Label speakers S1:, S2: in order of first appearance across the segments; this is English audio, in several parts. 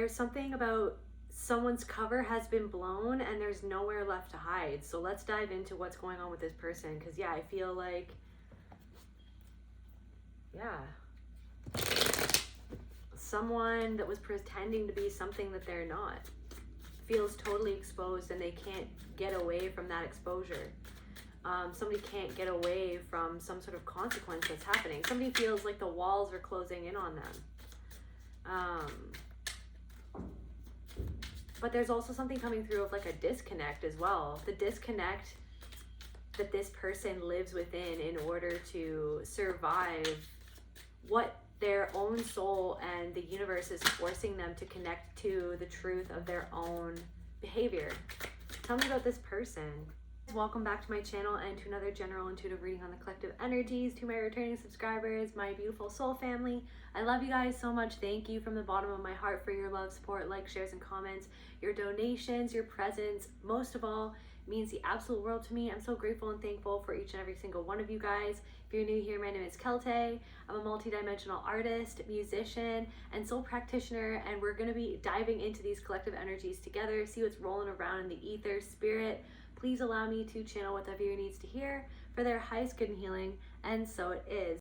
S1: there's something about someone's cover has been blown and there's nowhere left to hide. So let's dive into what's going on with this person, because yeah, I feel like, yeah, someone that was pretending to be something that they're not feels totally exposed, and they can't get away from that exposure. Somebody can't get away from some sort of consequence that's happening. Somebody feels like the walls are closing in on them. But there's also something coming through of like a disconnect as well. The disconnect that this person lives within in order to survive what their own soul and the universe is forcing them to connect to the truth of their own behavior. Tell me about this person. Welcome back to my channel and to another general intuitive reading on the collective energies. To my returning subscribers, my beautiful soul family, I love you guys so much. Thank you from the bottom of my heart for your love, support, likes, shares, and comments, your donations, your presence. Most of all, it means the absolute world to me. I'm so grateful and thankful for each and every single one of you guys. If you're new here, my name is Kelte. I'm a multidimensional artist, musician, and soul practitioner, and we're going to be diving into these collective energies together, see what's rolling around in the ether. Spirit, please allow me to channel what the viewer needs to hear for their highest good and healing, and so it is.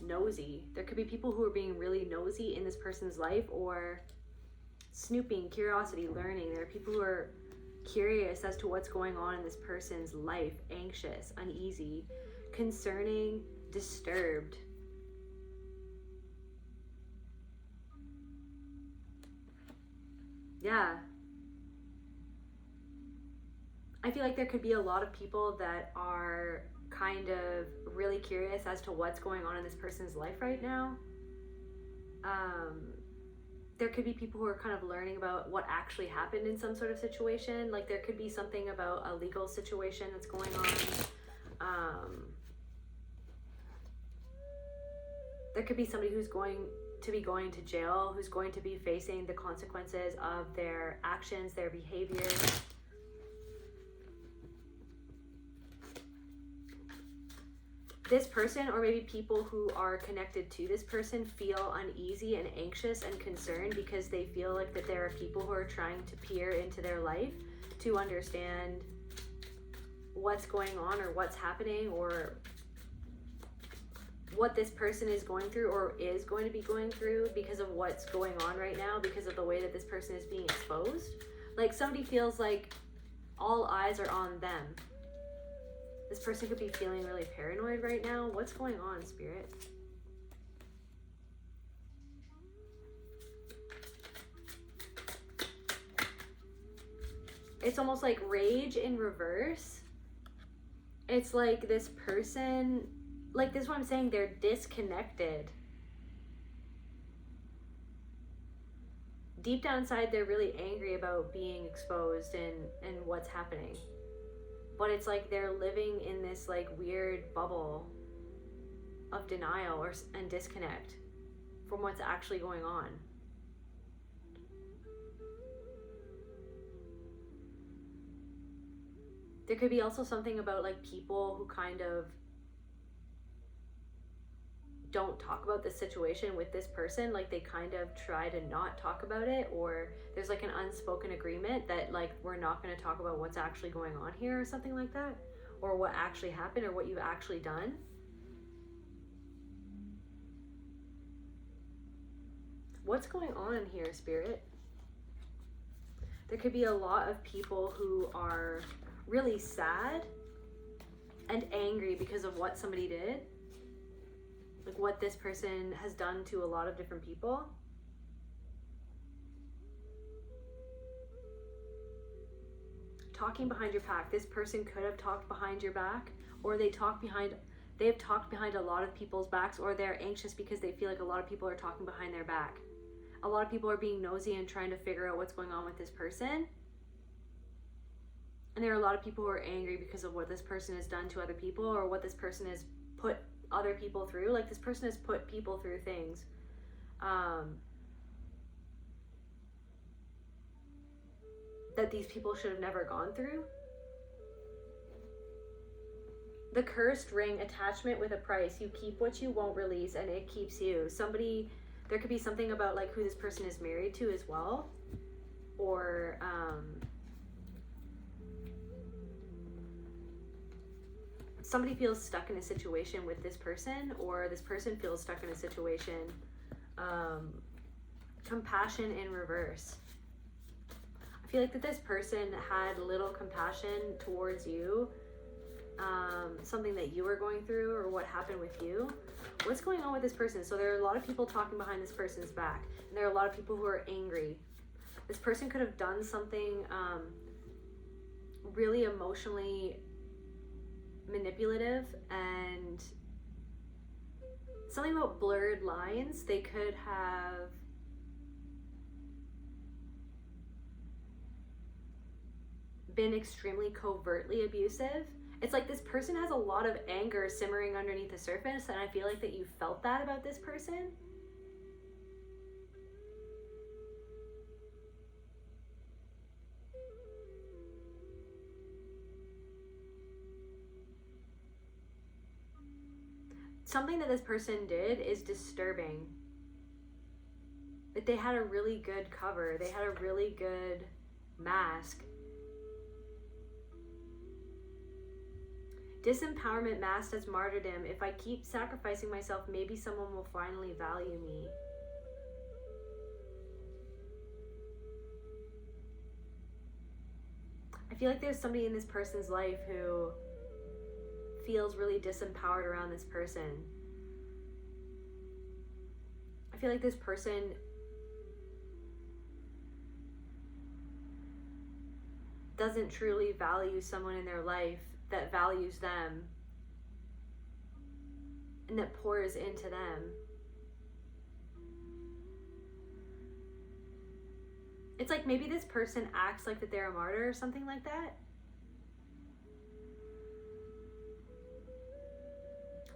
S1: Nosy. There could be people who are being really nosy in this person's life, or snooping, curiosity, learning. There are people who are curious as to what's going on in this person's life, anxious, uneasy, concerning, disturbed. Yeah. I feel like there could be a lot of people that are kind of really curious as to what's going on in this person's life right now. There could be people who are kind of learning about what actually happened in some sort of situation. Like there could be something about a legal situation that's going on. There could be somebody who's going to be going to jail, who's going to be facing the consequences of their actions, their behaviors. This person, or maybe people who are connected to this person, feel uneasy and anxious and concerned because they feel like that there are people who are trying to peer into their life to understand what's going on or what's happening or what this person is going through or is going to be going through because of what's going on right now, because of the way that this person is being exposed. Like somebody feels like all eyes are on them. This person could be feeling really paranoid right now. What's going on, Spirit? It's almost like rage in reverse. It's like this person, like this is what I'm saying, they're disconnected. Deep down inside, they're really angry about being exposed and what's happening. But it's like they're living in this like weird bubble of denial and disconnect from what's actually going on. There could be also something about like people who kind of don't talk about the situation with this person, like they kind of try to not talk about it, or there's like an unspoken agreement that like we're not going to talk about what's actually going on here or something like that, or what actually happened or what you've actually done. What's going on here, Spirit? There could be a lot of people who are really sad and angry because of what somebody did. Like what this person has done to a lot of different people. Talking behind your back. This person could have talked behind your back, or they've talked behind a lot of people's backs, or they're anxious because they feel like a lot of people are talking behind their back. A lot of people are being nosy and trying to figure out what's going on with this person. And there are a lot of people who are angry because of what this person has done to other people, or what this person has put other people through. Like this person has put people through things. that these people should have never gone through. The cursed ring, attachment with a price. You keep what you won't release, and it keeps you. Somebody, there could be something about like who this person is married to as well, or somebody feels stuck in a situation with this person, or this person feels stuck in a situation. Compassion in reverse. I feel like that this person had little compassion towards you, something that you were going through or what happened with you. What's going on with this person? So there are a lot of people talking behind this person's back, and there are a lot of people who are angry. This person could have done something really emotionally manipulative, and something about blurred lines. They could have been extremely covertly abusive. It's like this person has a lot of anger simmering underneath the surface, and I feel like that you felt that about this person. Something that this person did is disturbing. But they had a really good cover. They had a really good mask. Disempowerment masked as martyrdom. If I keep sacrificing myself, maybe someone will finally value me. I feel like there's somebody in this person's life who feels really disempowered around this person. I feel like this person doesn't truly value someone in their life that values them and that pours into them. It's like maybe this person acts like that they're a martyr or something like that.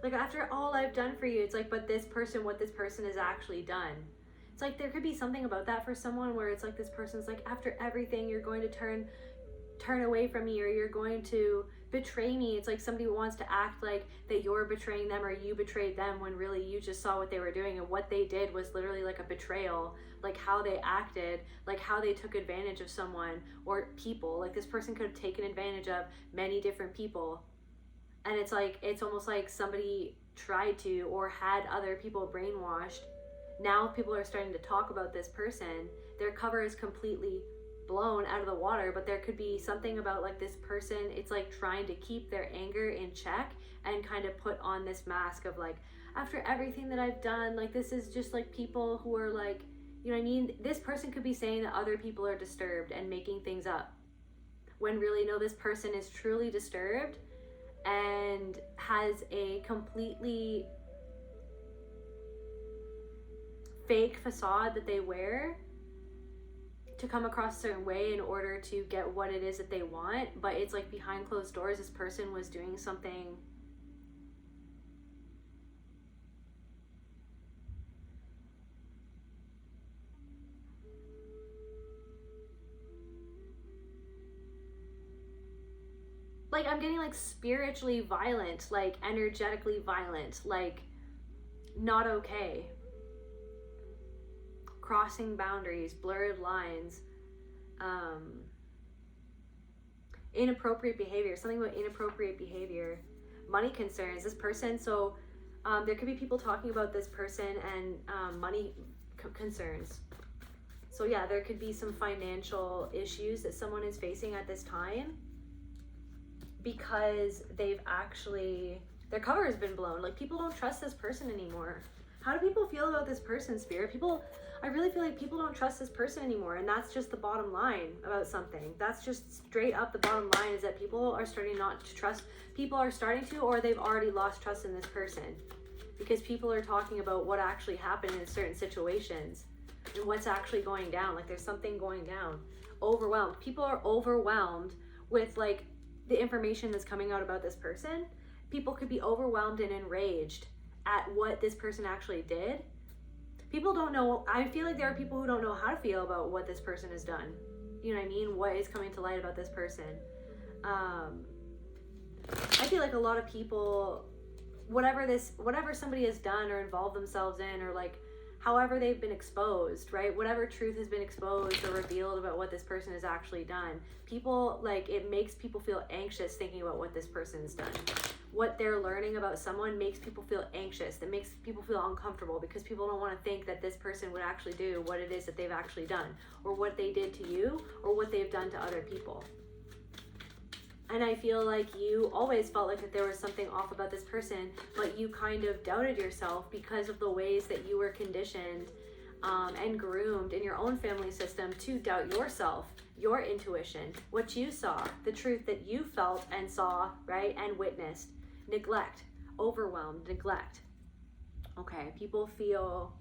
S1: Like, after all I've done for you, it's like, but this person, what this person has actually done. It's like there could be something about that for someone where it's like this person's like, after everything, you're going to turn away from me, or you're going to betray me. It's like somebody wants to act like that you're betraying them or you betrayed them, when really you just saw what they were doing, and what they did was literally like a betrayal. Like how they acted, like how they took advantage of someone or people. Like this person could have taken advantage of many different people. And it's like, it's almost like somebody tried to or had other people brainwashed. Now people are starting to talk about this person. Their cover is completely blown out of the water, but there could be something about like this person, it's like trying to keep their anger in check and kind of put on this mask of like, after everything that I've done, like this is just like people who are like, you know what I mean? This person could be saying that other people are disturbed and making things up, when really no, this person is truly disturbed and has a completely fake facade that they wear to come across a certain way in order to get what it is that they want. But it's like behind closed doors, this person was doing something like, I'm getting like spiritually violent, like energetically violent, like not okay. Crossing boundaries, blurred lines, inappropriate behavior, something about inappropriate behavior, money concerns. This person, so there could be people talking about this person and money concerns. So yeah, there could be some financial issues that someone is facing at this time, because they've actually, their cover has been blown. Like, people don't trust this person anymore. How do people feel about this person, Spirit? I really feel like people don't trust this person anymore, and that's just the bottom line about something. That's just straight up the bottom line, is that people are starting not to trust. People are starting to, or they've already lost trust in this person, because people are talking about what actually happened in certain situations and what's actually going down. Like, there's something going down. Overwhelmed. People are overwhelmed with like the information that's coming out about this person. People could be overwhelmed and enraged at what this person actually did. People don't know. I feel like there are people who don't know how to feel about what this person has done. You know what I mean? What is coming to light about this person? I feel like a lot of people, whatever somebody has done or involved themselves in, or like however they've been exposed, right? Whatever truth has been exposed or revealed about what this person has actually done, people, like, it makes people feel anxious thinking about what this person's done. What they're learning about someone makes people feel anxious. It makes people feel uncomfortable because people don't want to think that this person would actually do what it is that they've actually done, or what they did to you, or what they've done to other people. And I feel like you always felt like that there was something off about this person, but you kind of doubted yourself because of the ways that you were conditioned and groomed in your own family system to doubt yourself, your intuition, what you saw, the truth that you felt and saw, right, and witnessed. Neglect, overwhelmed, neglect. Okay, people feel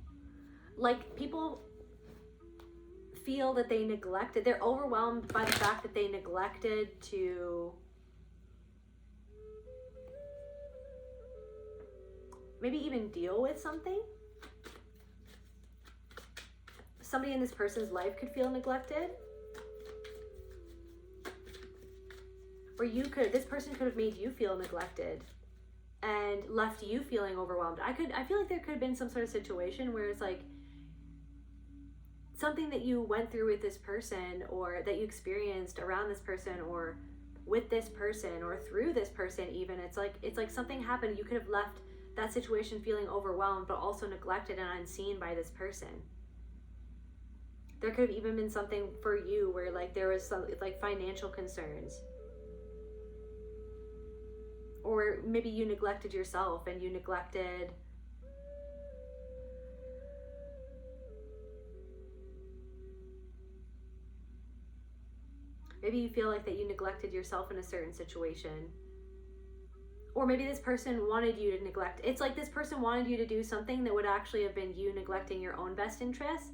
S1: that they neglected, they're overwhelmed by the fact that they neglected to maybe even deal with something. Somebody in this person's life could feel neglected. Or this person could have made you feel neglected and left you feeling overwhelmed. I feel like there could have been some sort of situation where it's like something that you went through with this person, or that you experienced around this person, or with this person, or through this person even. It's like something happened. You could have left that situation feeling overwhelmed, but also neglected and unseen by this person. There could have even been something for you where like there was some like financial concerns. Or maybe you neglected yourself and you neglected maybe you feel like that you neglected yourself in a certain situation. Or maybe this person wanted you to neglect. It's like this person wanted you to do something that would actually have been you neglecting your own best interests.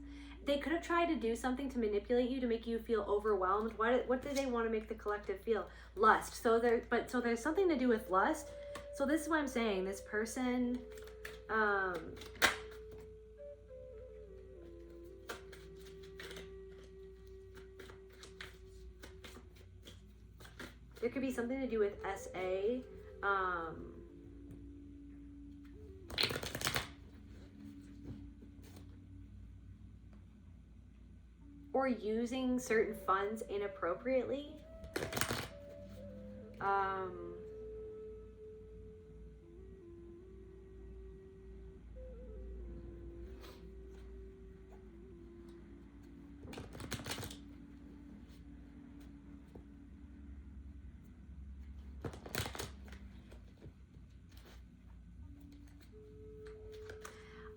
S1: They could have tried to do something to manipulate you, to make you feel overwhelmed. What did they want to make the collective feel? Lust. So there's something to do with lust. So this is what I'm saying. This person, there could be something to do with SA. Or using certain funds inappropriately.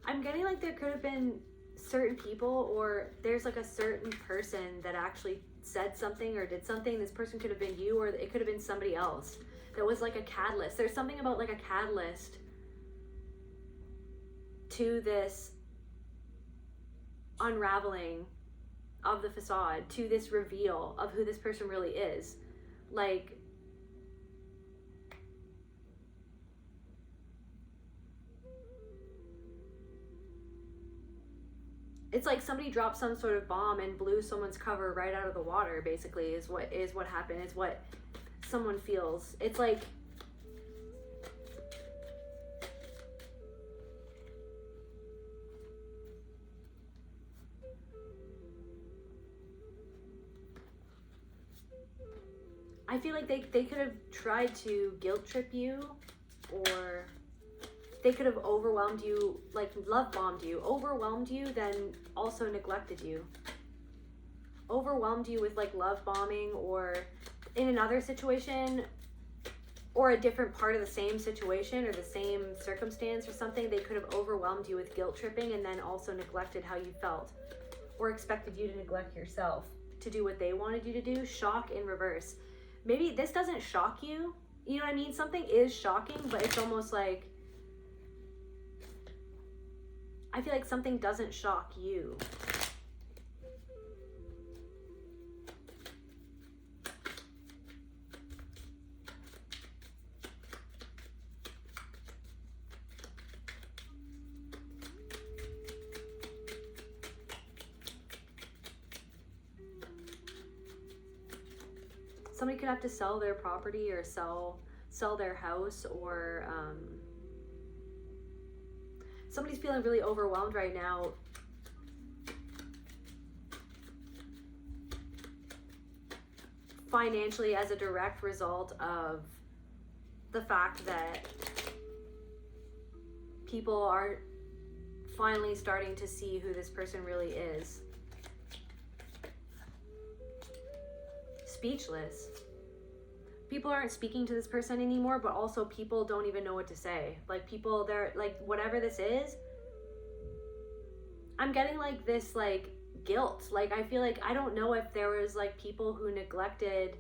S1: I'm getting like there could have been certain people, or there's like a certain person that actually said something or did something. This person could have been you, or it could have been somebody else that was like a catalyst. There's something about like a catalyst to this unraveling of the facade, to this reveal of who this person really is. Like, it's like somebody dropped some sort of bomb and blew someone's cover right out of the water, basically, is what happened, is what someone feels. It's like I feel like they could have tried to guilt trip you, or they could have overwhelmed you, like love bombed you, overwhelmed you, then also neglected you. Overwhelmed you with like love bombing, or in another situation, or a different part of the same situation or the same circumstance or something. They could have overwhelmed you with guilt tripping and then also neglected how you felt, or expected you to neglect yourself to do what they wanted you to do. Shock in reverse. Maybe this doesn't shock you. You know what I mean? Something is shocking, but it's almost like, I feel like something doesn't shock you. somebody could have to sell their property or sell their house, or somebody's feeling really overwhelmed right now financially as a direct result of the fact that people are finally starting to see who this person really is. Speechless. People aren't speaking to this person anymore, but also people don't even know what to say. Like, people, they're like, whatever this is, I'm getting like this like guilt. Like, I feel like, I don't know if there was like people who neglected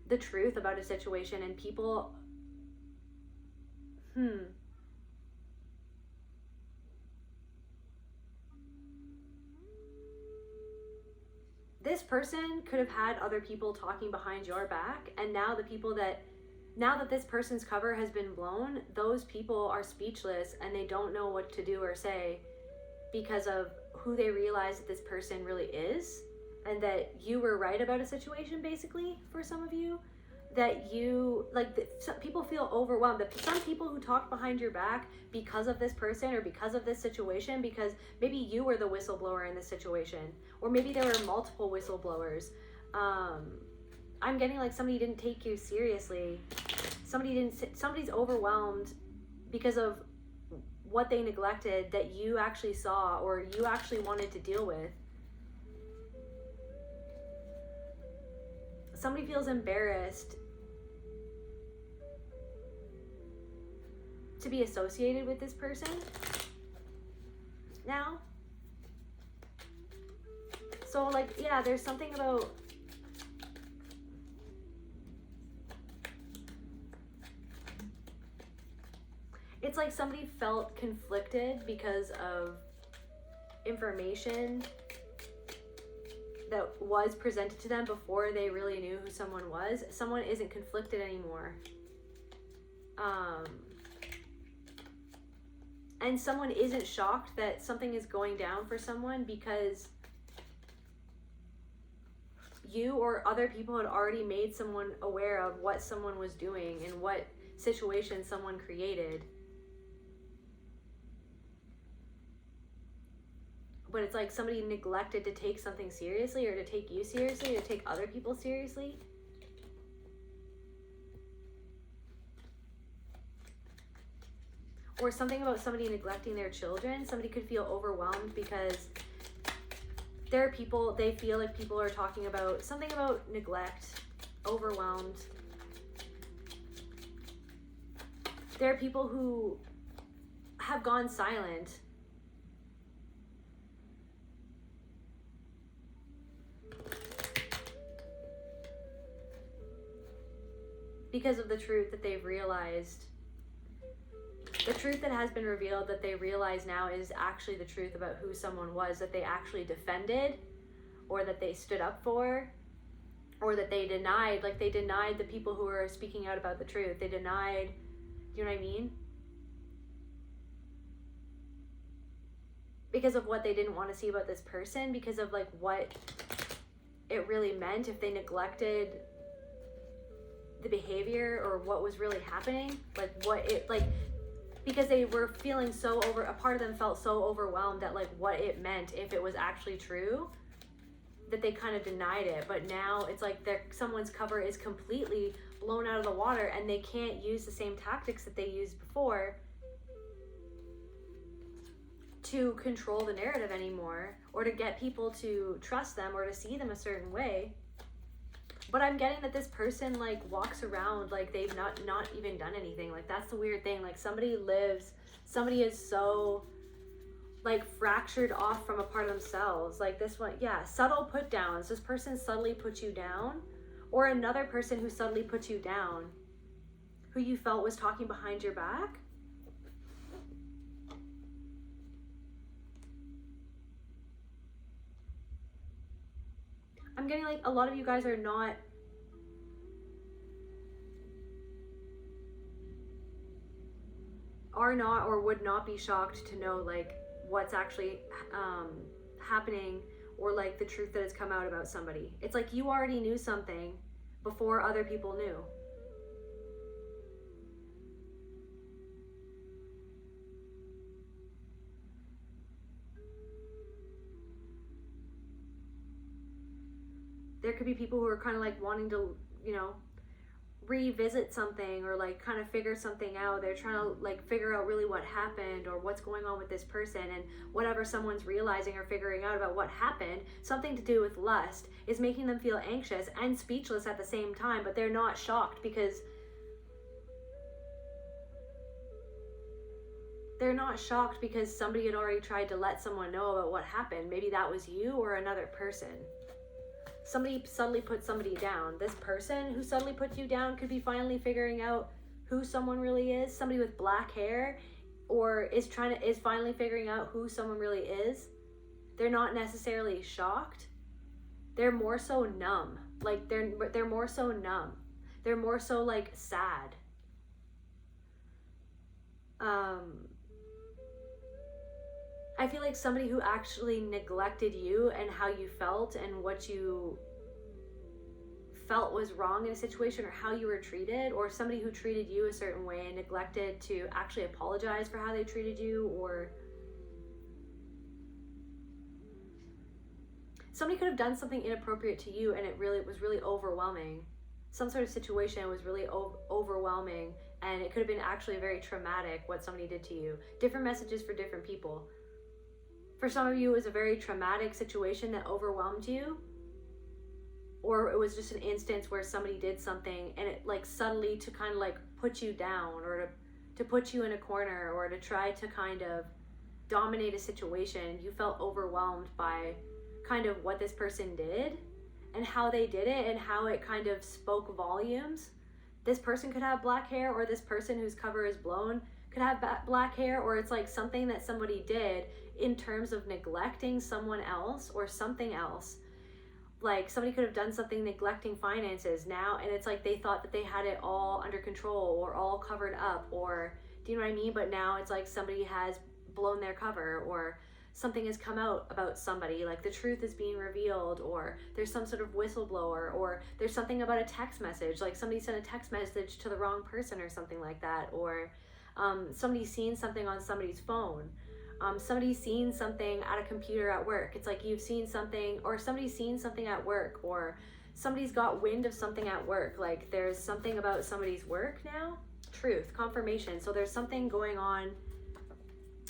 S1: the truth about a situation, and people this person could have had other people talking behind your back, and now that this person's cover has been blown, those people are speechless and they don't know what to do or say because of who they realize that this person really is, and that you were right about a situation, basically, for some of you. That you, like, some people feel overwhelmed. Some people who talk behind your back because of this person or because of this situation, because maybe you were the whistleblower in this situation, or maybe there were multiple whistleblowers. I'm getting like somebody didn't take you seriously. Somebody's overwhelmed because of what they neglected that you actually saw or you actually wanted to deal with. Somebody feels embarrassed to be associated with this person now. So, like, yeah, there's something about it's like somebody felt conflicted because of information that was presented to them before they really knew who someone was. Someone isn't conflicted anymore. And someone isn't shocked that something is going down for someone because you or other people had already made someone aware of what someone was doing and what situation someone created. But it's like somebody neglected to take something seriously, or to take you seriously, or to take other people seriously. Or something about somebody neglecting their children. Somebody could feel overwhelmed because there are people, they feel like people are talking about something about neglect, overwhelmed. There are people who have gone silent because of the truth that they've realized. The truth that has been revealed that they realize now is actually the truth about who someone was, that they actually defended, or that they stood up for, or that they denied. Like, they denied the people who were speaking out about the truth. They denied, you know what I mean? Because of what they didn't want to see about this person, because of like what it really meant if they neglected the behavior or what was really happening, like what it, like, because they were feeling so a part of them felt so overwhelmed at like what it meant if it was actually true, that they kind of denied it. But now it's like someone's cover is completely blown out of the water, and they can't use the same tactics that they used before to control the narrative anymore, or to get people to trust them or to see them a certain way. But I'm getting that this person like walks around like they've not even done anything. Like, that's the weird thing. Like, somebody is so like fractured off from a part of themselves. Like this one, yeah, subtle put downs. This person subtly put you down, or another person who subtly put you down, who you felt was talking behind your back. I'm getting like a lot of you guys are not or would not be shocked to know like what's actually happening, or like the truth that has come out about somebody. It's like you already knew something, before other people knew. There could be people who are kind of like wanting to, you know, revisit something or like kind of figure something out. They're trying to like figure out really what happened or what's going on with this person, and whatever someone's realizing or figuring out about what happened, something to do with lust, is making them feel anxious and speechless at the same time, but they're not shocked because somebody had already tried to let someone know about what happened. Maybe that was you or another person. Somebody suddenly put somebody down. This person who suddenly put you down could be finally figuring out who someone really is. Somebody with black hair, or is finally figuring out who someone really is. They're not necessarily shocked. They're more so numb. Like they're more so numb. They're more so like sad. I feel like somebody who actually neglected you and how you felt and what you felt was wrong in a situation, or how you were treated, or somebody who treated you a certain way and neglected to actually apologize for how they treated you, or somebody could have done something inappropriate to you and it was really overwhelming. Some sort of situation was really overwhelming, and it could have been actually very traumatic what somebody did to you. Different messages for different people. For some of you, it was a very traumatic situation that overwhelmed you, or it was just an instance where somebody did something and it like suddenly to kind of like put you down, or to put you in a corner, or to try to kind of dominate a situation. You felt overwhelmed by kind of what this person did and how they did it and how it kind of spoke volumes. This person could have black hair, or this person whose cover is blown could have black hair, or it's like something that somebody did in terms of neglecting someone else or something else. Like somebody could have done something neglecting finances now, and it's like they thought that they had it all under control or all covered up, or do you know what I mean? But now it's like somebody has blown their cover, or something has come out about somebody, like the truth is being revealed, or there's some sort of whistleblower, or there's something about a text message, like somebody sent a text message to the wrong person or something like that, or somebody's seen something on somebody's phone. Somebody's seen something at a computer at work. It's like you've seen something, or somebody's seen something at work, or somebody's got wind of something at work. Like there's something about somebody's work now. Truth, confirmation. So there's something going on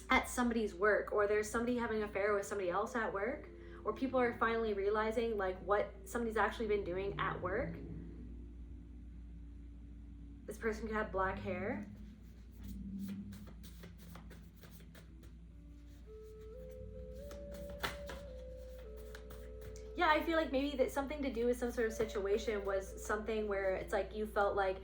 S1: at somebody's work, or there's somebody having an affair with somebody else at work, or people are finally realizing like what somebody's actually been doing at work. This person could have black hair. Yeah, I feel like maybe that something to do with some sort of situation was something where it's like you felt like,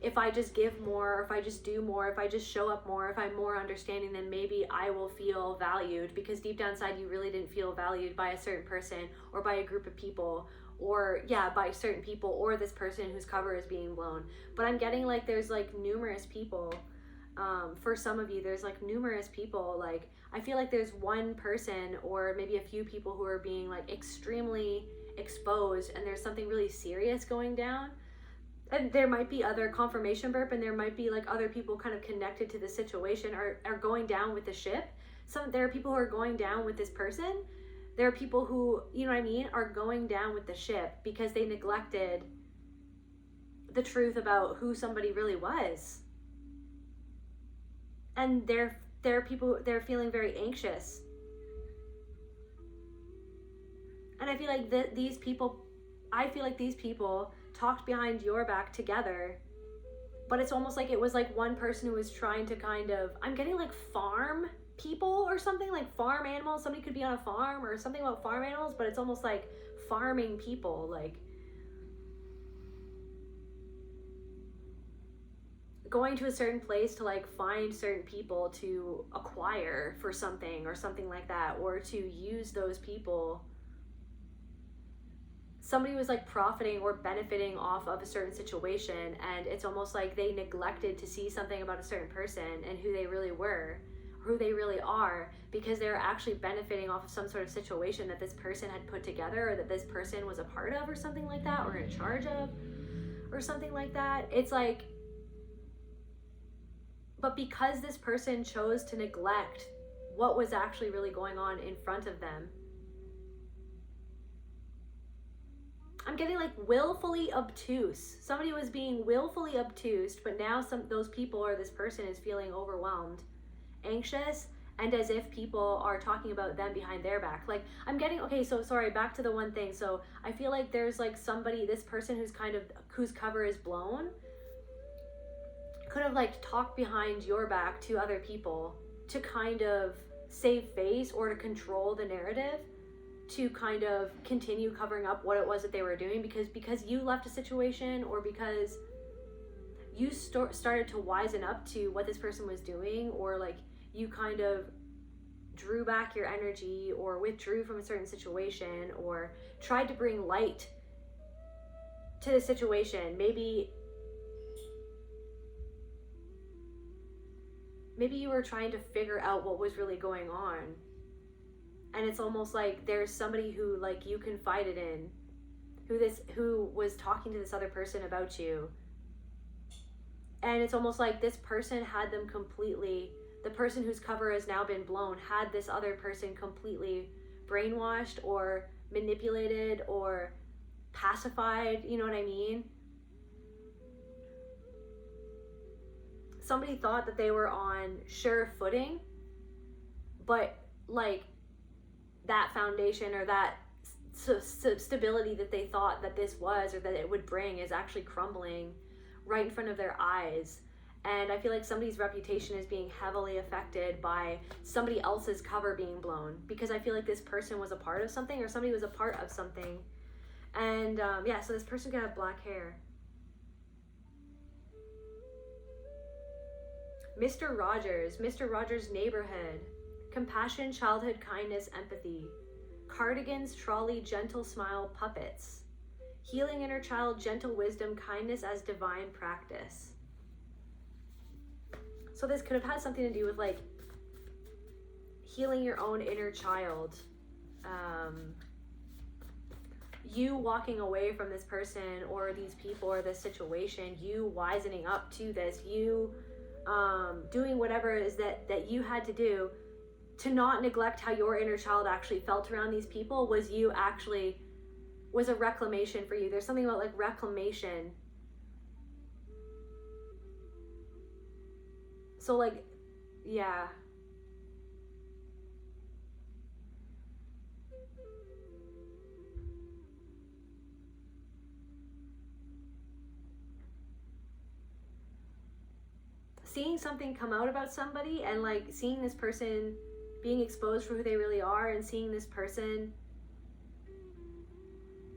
S1: if I just give more, or if I just do more, if I just show up more, if I'm more understanding, then maybe I will feel valued, because deep down inside you really didn't feel valued by a certain person, or by a group of people, or by certain people, or this person whose cover is being blown. But I'm getting like there's like numerous people. For some of you, there's like numerous people. Like I feel like there's one person or maybe a few people who are being like extremely exposed, and there's something really serious going down. And there might be other confirmation burp, and there might be like other people kind of connected to the situation are going down with the ship. There are people who are going down with this person. There are people who, you know what I mean, are going down with the ship because they neglected the truth about who somebody really was. And there are people, they're feeling very anxious. And I feel like these people talked behind your back together, but it's almost like it was like one person who was trying to kind of, I'm getting like farm people or something, like farm animals. Somebody could be on a farm or something about farm animals, but it's almost like farming people, like going to a certain place to like find certain people to acquire for something or something like that, or to use those people. Somebody was like profiting or benefiting off of a certain situation, and it's almost like they neglected to see something about a certain person and who they really were, who they really are, because they're actually benefiting off of some sort of situation that this person had put together, or that this person was a part of, or something like that, or in charge of, or something like that. It's like, but because this person chose to neglect what was actually really going on in front of them, I'm getting like willfully obtuse. Somebody was being willfully obtuse, but now those people, or this person, is feeling overwhelmed, anxious, and as if people are talking about them behind their back. Like, I'm getting, okay, so sorry, back to the one thing. So I feel like there's like somebody, this person whose cover is blown, could have like talked behind your back to other people to kind of save face, or to control the narrative, to kind of continue covering up what it was that they were doing, because you left a situation, or because you started to wisen up to what this person was doing, or like you kind of drew back your energy, or withdrew from a certain situation, or tried to bring light to the situation. Maybe you were trying to figure out what was really going on. And it's almost like there's somebody who like you confided in, who was talking to this other person about you. And it's almost like this person had them completely, the person whose cover has now been blown, had this other person completely brainwashed, or manipulated, or pacified, you know what I mean? Somebody thought that they were on sure footing, but like that foundation, or that stability that they thought that this was, or that it would bring, is actually crumbling right in front of their eyes. And I feel like somebody's reputation is being heavily affected by somebody else's cover being blown, because I feel like this person was a part of something, or somebody was a part of something. And yeah, so this person could have black hair. Mr. Rogers' Neighborhood, compassion, childhood, kindness, empathy, cardigans, trolley, gentle smile, puppets, healing inner child, gentle wisdom, kindness as divine practice. So this could have had something to do with like healing your own inner child, you walking away from this person, or these people, or this situation, you wisening up to this, you doing whatever it is that you had to do to not neglect how your inner child actually felt around these people, was a reclamation for you. There's something about like reclamation. So like, yeah. Seeing something come out about somebody, and like seeing this person being exposed for who they really are, and seeing this person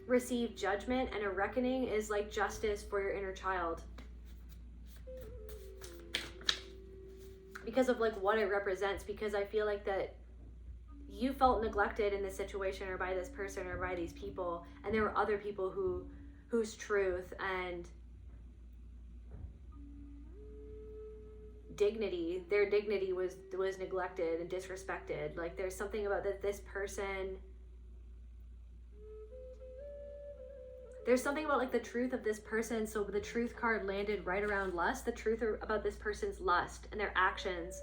S1: receive judgment and a reckoning, is like justice for your inner child, because of like what it represents. Because I feel like that you felt neglected in this situation, or by this person, or by these people, and there were other people whose truth and dignity, their dignity was neglected and disrespected. Like there's something about that this person, there's something about like the truth of this person. So the truth card landed right around lust, the truth about this person's lust and their actions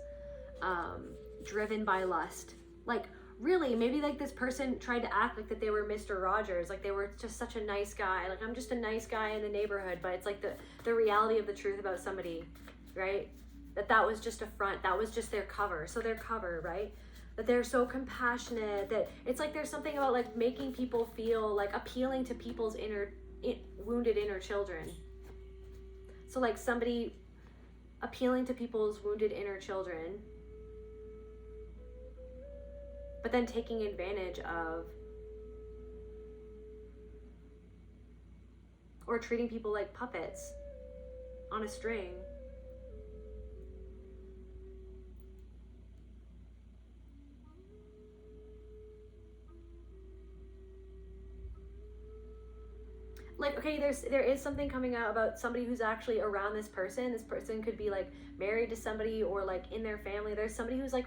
S1: driven by lust. Like really, maybe like this person tried to act like that they were Mr. Rogers, like they were just such a nice guy, like I'm just a nice guy in the neighborhood, but it's like the reality of the truth about somebody, right? That was just a front, that was just their cover. So their cover, right? That they're so compassionate, that it's like there's something about like making people feel, like appealing to people's wounded inner children. So like somebody appealing to people's wounded inner children, but then taking advantage of, or treating people like puppets on a string. like, okay, there is something coming out about somebody who's actually around this person. This person could be like married to somebody or like in their family. There's somebody who's like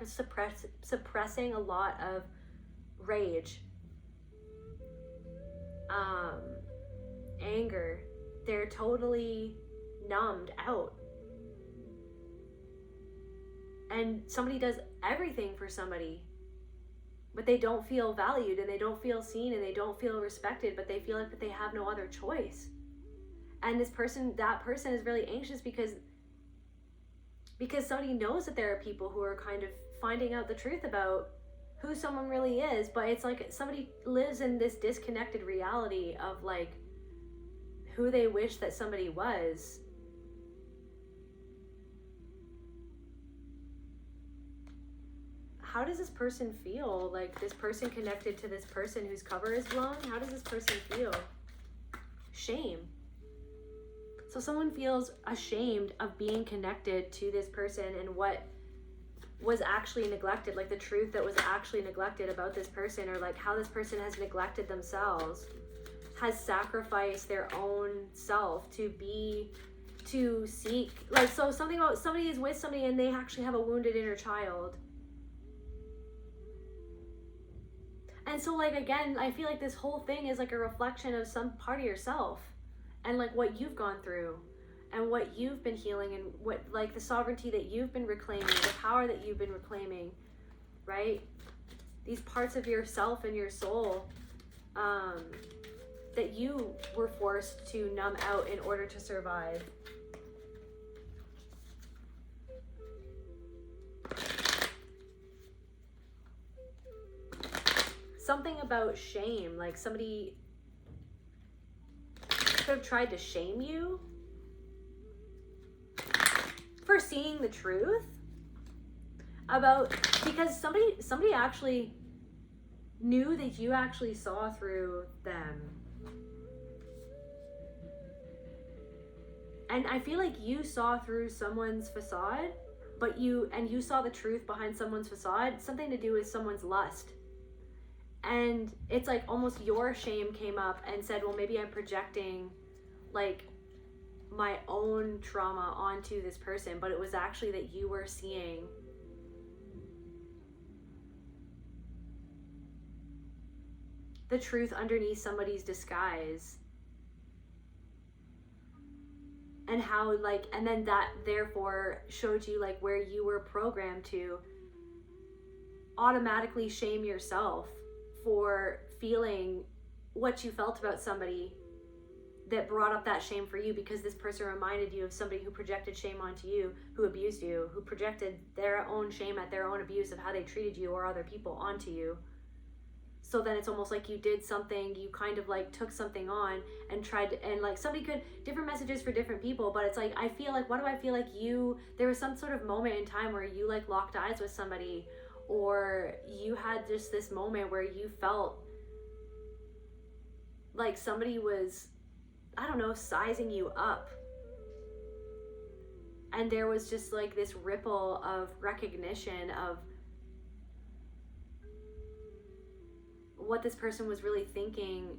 S1: suppressing a lot of rage, anger. They're totally numbed out. And somebody does everything for somebody, but they don't feel valued and they don't feel seen and they don't feel respected, but they feel like that they have no other choice. And that person is really anxious because somebody knows that there are people who are kind of finding out the truth about who someone really is, but it's like somebody lives in this disconnected reality of like who they wish that somebody was. How does this person feel? Like, this person connected to this person whose cover is blown? How does this person feel? Shame. So someone feels ashamed of being connected to this person and what was actually neglected, like the truth that was actually neglected about this person, or like how this person has neglected themselves, has sacrificed their own self to seek, like, so something about somebody is with somebody and they actually have a wounded inner child. And so, like, again, I feel like this whole thing is like a reflection of some part of yourself and like what you've gone through and what you've been healing and what, like, the sovereignty that you've been reclaiming, the power that you've been reclaiming, right? These parts of yourself and your soul that you were forced to numb out in order to survive. Something about shame, like somebody could have tried to shame you for seeing the truth about, because somebody actually knew that you actually saw through them. And I feel like you saw through someone's facade, but you saw the truth behind someone's facade, something to do with someone's lust. And it's like almost your shame came up and said, well, maybe I'm projecting like my own trauma onto this person, but it was actually that you were seeing the truth underneath somebody's disguise. And how, like, and then that therefore showed you like where you were programmed to automatically shame yourself for feeling what you felt about somebody that brought up that shame for you, because this person reminded you of somebody who projected shame onto you, who abused you, who projected their own shame at their own abuse of how they treated you or other people onto you. So then it's almost like you did something, you kind of like took something on and tried to, and like somebody could, different messages for different people, but it's like, I feel like, what do I feel like there was some sort of moment in time where you like locked eyes with somebody, or you had just this moment where you felt like somebody was, I don't know, sizing you up. And there was just like this ripple of recognition of what this person was really thinking.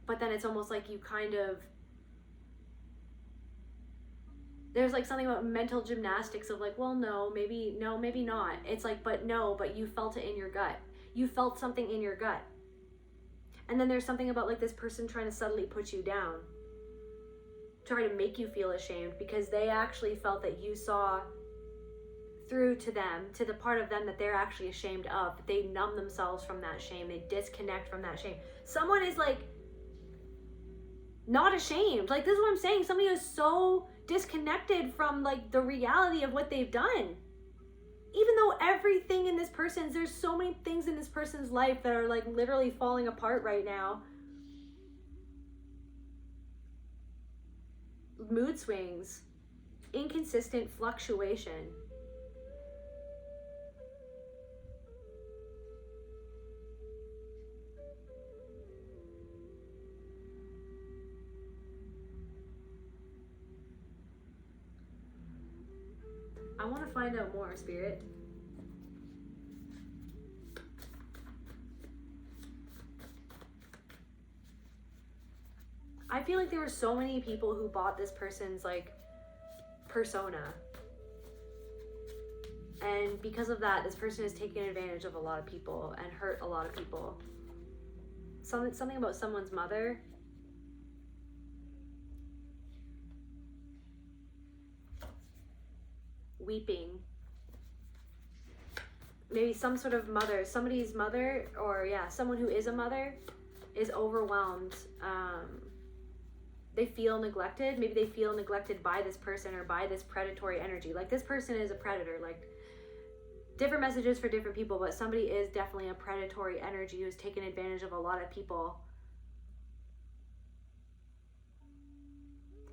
S1: But then it's almost like you kind of, there's like something about mental gymnastics of like, well, no, maybe not. It's like, but you felt it in your gut. You felt something in your gut. And then there's something about like this person trying to subtly put you down, trying to make you feel ashamed, because they actually felt that you saw through to them, to the part of them that they're actually ashamed of. They numb themselves from that shame. They disconnect from that shame. Someone is like not ashamed. Like, this is what I'm saying. Somebody is so disconnected from like the reality of what they've done. Even though everything in this person's, there's so many things in this person's life that are like literally falling apart right now. Mood swings, inconsistent fluctuation. I want to find out more, Spirit. I feel like there were so many people who bought this person's like persona. And because of that, this person has taken advantage of a lot of people and hurt a lot of people. Something about someone's mother. Weeping. Maybe some sort of mother, somebody's mother, or yeah, someone who is a mother is overwhelmed. They feel neglected. Maybe they feel neglected by this person or by this predatory energy. Like this person is a predator. Like different messages for different people, but somebody is definitely a predatory energy who's taken advantage of a lot of people.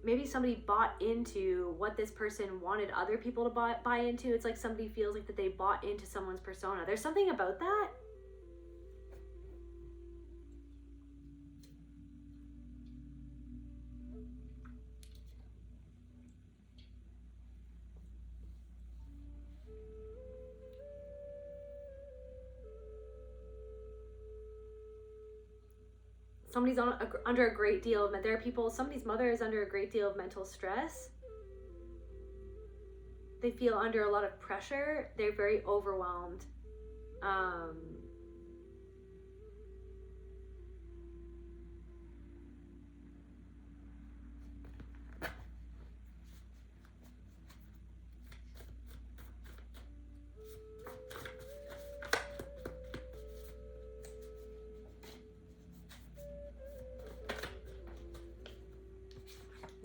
S1: Maybe somebody bought into what this person wanted other people to buy into. It's like somebody feels like that they bought into someone's persona. There's something about that. Somebody's under a great deal of, there are people, somebody's mother is under a great deal of mental stress. They feel under a lot of pressure. They're very overwhelmed.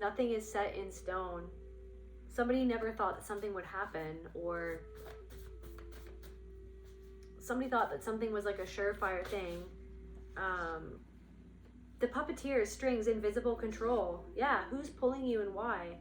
S1: Nothing is set in stone. Somebody never thought that something would happen, or somebody thought that something was like a surefire thing. The puppeteer, strings, invisible control. Yeah, who's pulling you and why?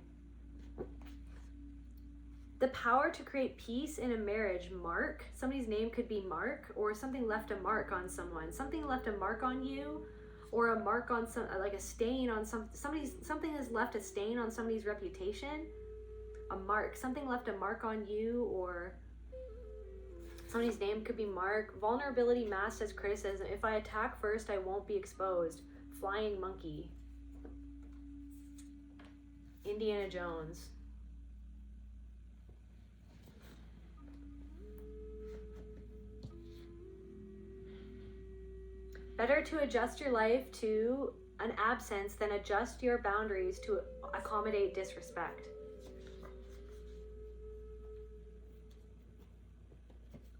S1: The power to create peace in a marriage. Mark. Somebody's name could be Mark, or something left a mark on someone. Something left a mark on you. Or a mark on some, like a stain on something has left a stain on somebody's reputation. A mark, something left a mark on you, or somebody's name could be Mark. Vulnerability masked as criticism. If I attack first, I won't be exposed. Flying monkey. Indiana Jones. Better to adjust your life to an absence than adjust your boundaries to accommodate disrespect.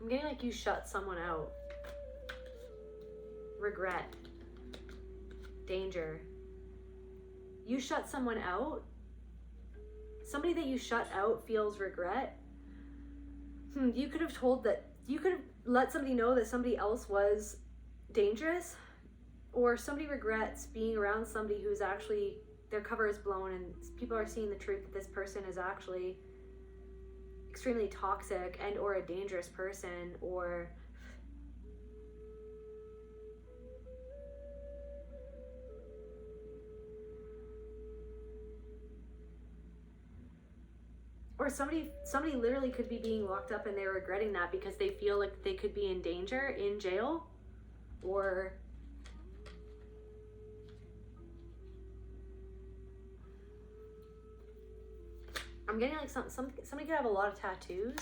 S1: I'm getting like you shut someone out. Regret. Danger. You shut someone out. Somebody that you shut out feels regret. You could have let somebody know that somebody else was dangerous, or somebody regrets being around somebody who's actually, their cover is blown and people are seeing the truth that this person is actually extremely toxic and or a dangerous person, or somebody literally could be being locked up and they're regretting that because they feel like they could be in danger in jail. Or I'm getting like somebody could have a lot of tattoos.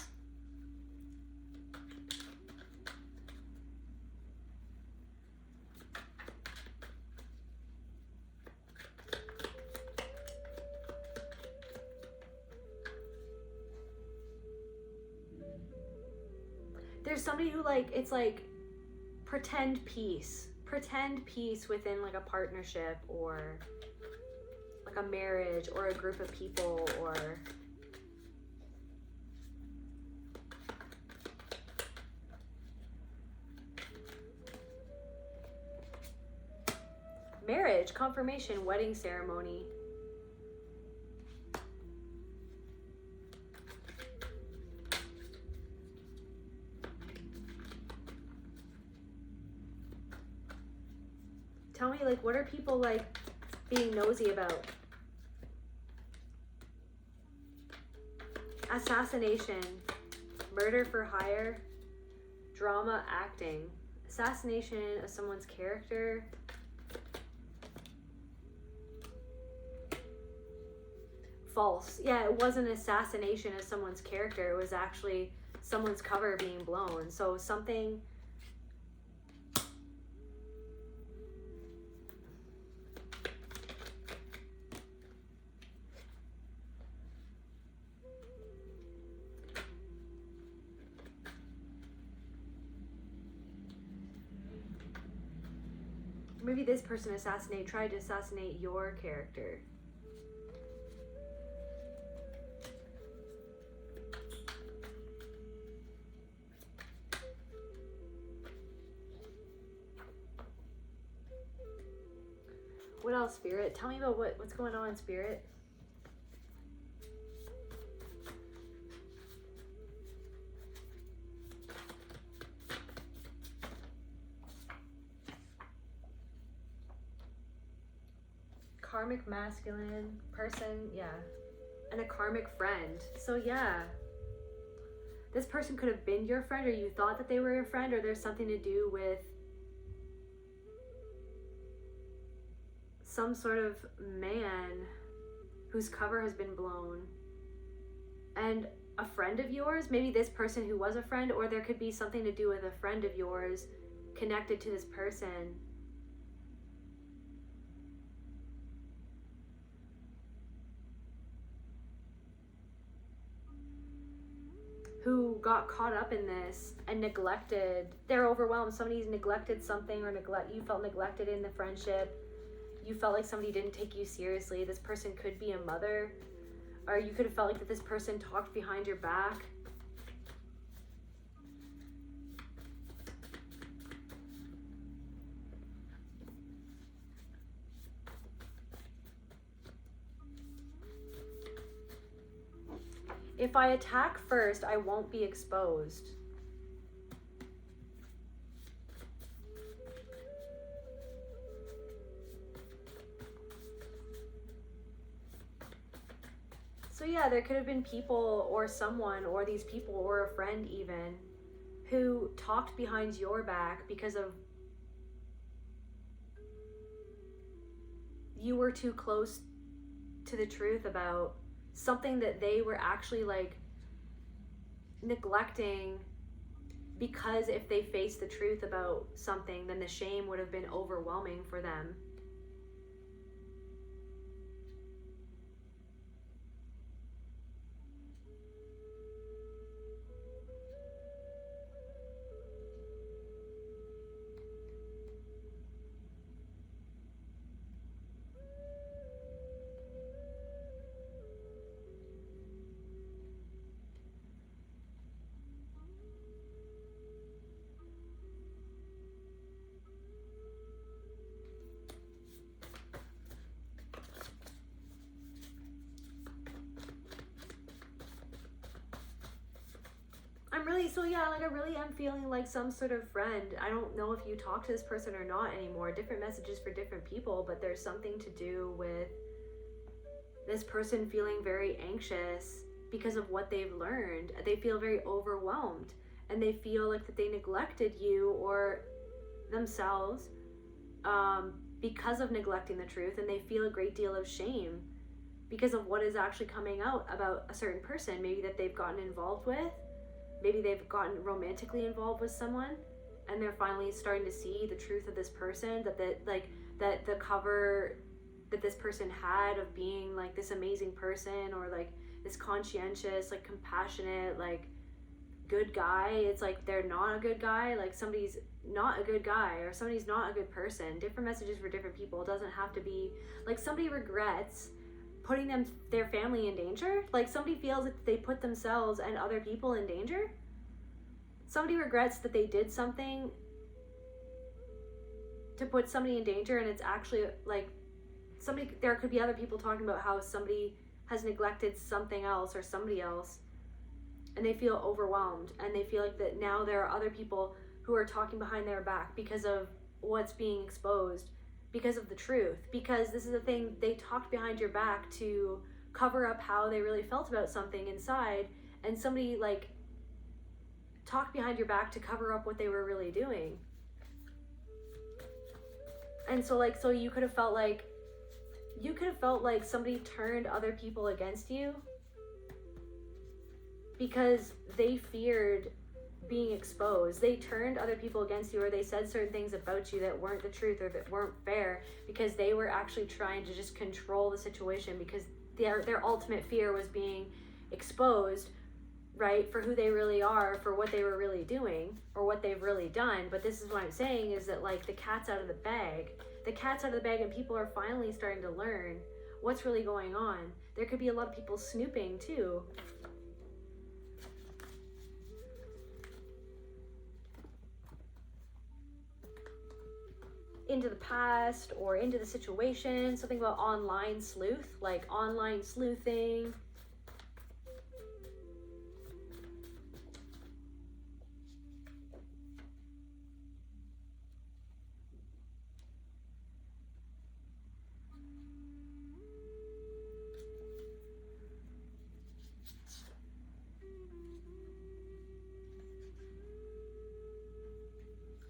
S1: There's somebody who like, it's like pretend peace within like a partnership or like a marriage or a group of people, or marriage, confirmation, wedding ceremony. Tell me, like, what are people, like, being nosy about? Assassination. Murder for hire. Drama acting. Assassination of someone's character. false. Yeah, it wasn't assassination of someone's character. It was actually someone's cover being blown. So something... Maybe this person tried to assassinate your character. What else, Spirit? Tell me about what's going on, Spirit. Karmic masculine person, yeah. And a karmic friend. So yeah. This person could have been your friend, or you thought that they were your friend, or there's something to do with some sort of man whose cover has been blown. And a friend of yours, maybe this person who was a friend, or there could be something to do with a friend of yours connected to this person. Who got caught up in this and neglected. They're overwhelmed. Somebody's neglected something, or you felt neglected in the friendship. You felt like somebody didn't take you seriously. This person could be a mother, or you could have felt like that this person talked behind your back. If I attack first, I won't be exposed. So yeah, there could have been people or someone or these people or a friend even who talked behind your back because of you were too close to the truth about something that they were actually like neglecting, because if they faced the truth about something, then the shame would have been overwhelming for them. I really am feeling like some sort of friend. I don't know if you talk to this person or not anymore. Different messages for different people, but there's something to do with this person feeling very anxious because of what they've learned. They feel very overwhelmed, and they feel like that they neglected you or themselves because of neglecting the truth, and they feel a great deal of shame because of what is actually coming out about a certain person, maybe that they've gotten involved with. Maybe they've gotten romantically involved with someone, and they're finally starting to see the truth of this person, that the cover that this person had of being like this amazing person, or like this conscientious, like compassionate, like good guy. It's like they're not a good guy. Like somebody's not a good guy, or somebody's not a good person. Different messages for different people. It doesn't have to be like somebody regrets putting their family in danger. Like somebody feels that they put themselves and other people in danger. Somebody regrets that they did something to put somebody in danger, and it's actually like there could be other people talking about how somebody has neglected something else or somebody else, and they feel overwhelmed, and they feel like that now there are other people who are talking behind their back because of what's being exposed, because of the truth, because this is the thing, they talked behind your back to cover up how they really felt about something inside, and somebody like talked behind your back to cover up what they were really doing. And so you could have felt like you could have felt like somebody turned other people against you because they feared being exposed. They turned other people against you, or they said certain things about you that weren't the truth or that weren't fair, because they were actually trying to just control the situation, because their ultimate fear was being exposed, right, for who they really are, for what they were really doing or what they've really done. But this is what I'm saying, is that like the cat's out of the bag. The cat's out of the bag, and people are finally starting to learn what's really going on. There could be a lot of people snooping too. Into the past or into the situation. Something about online sleuth, like online sleuthing.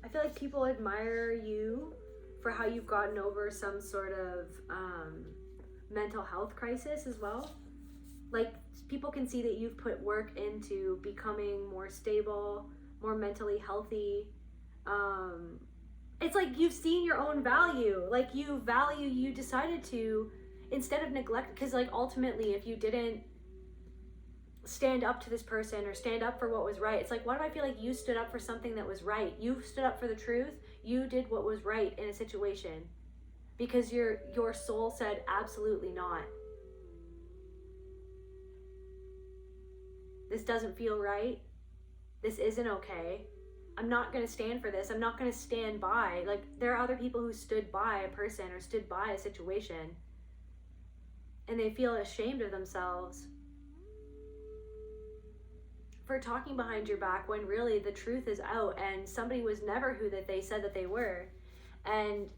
S1: I feel like people admire you for how you've gotten over some sort of mental health crisis as well. Like, people can see that you've put work into becoming more stable, more mentally healthy. It's like you've seen your own value. Like, you decided to, instead of neglect, because like ultimately if you didn't stand up to this person or stand up for what was right, it's like, why do I feel like you stood up for something that was right? You stood up for the truth. You did what was right in a situation because your soul said absolutely not. This doesn't feel right. This isn't okay. I'm not going to stand for this. I'm not going to stand by. Like, there are other people who stood by a person or stood by a situation, and they feel ashamed of themselves for talking behind your back when really the truth is out and somebody was never who that they said that they were. And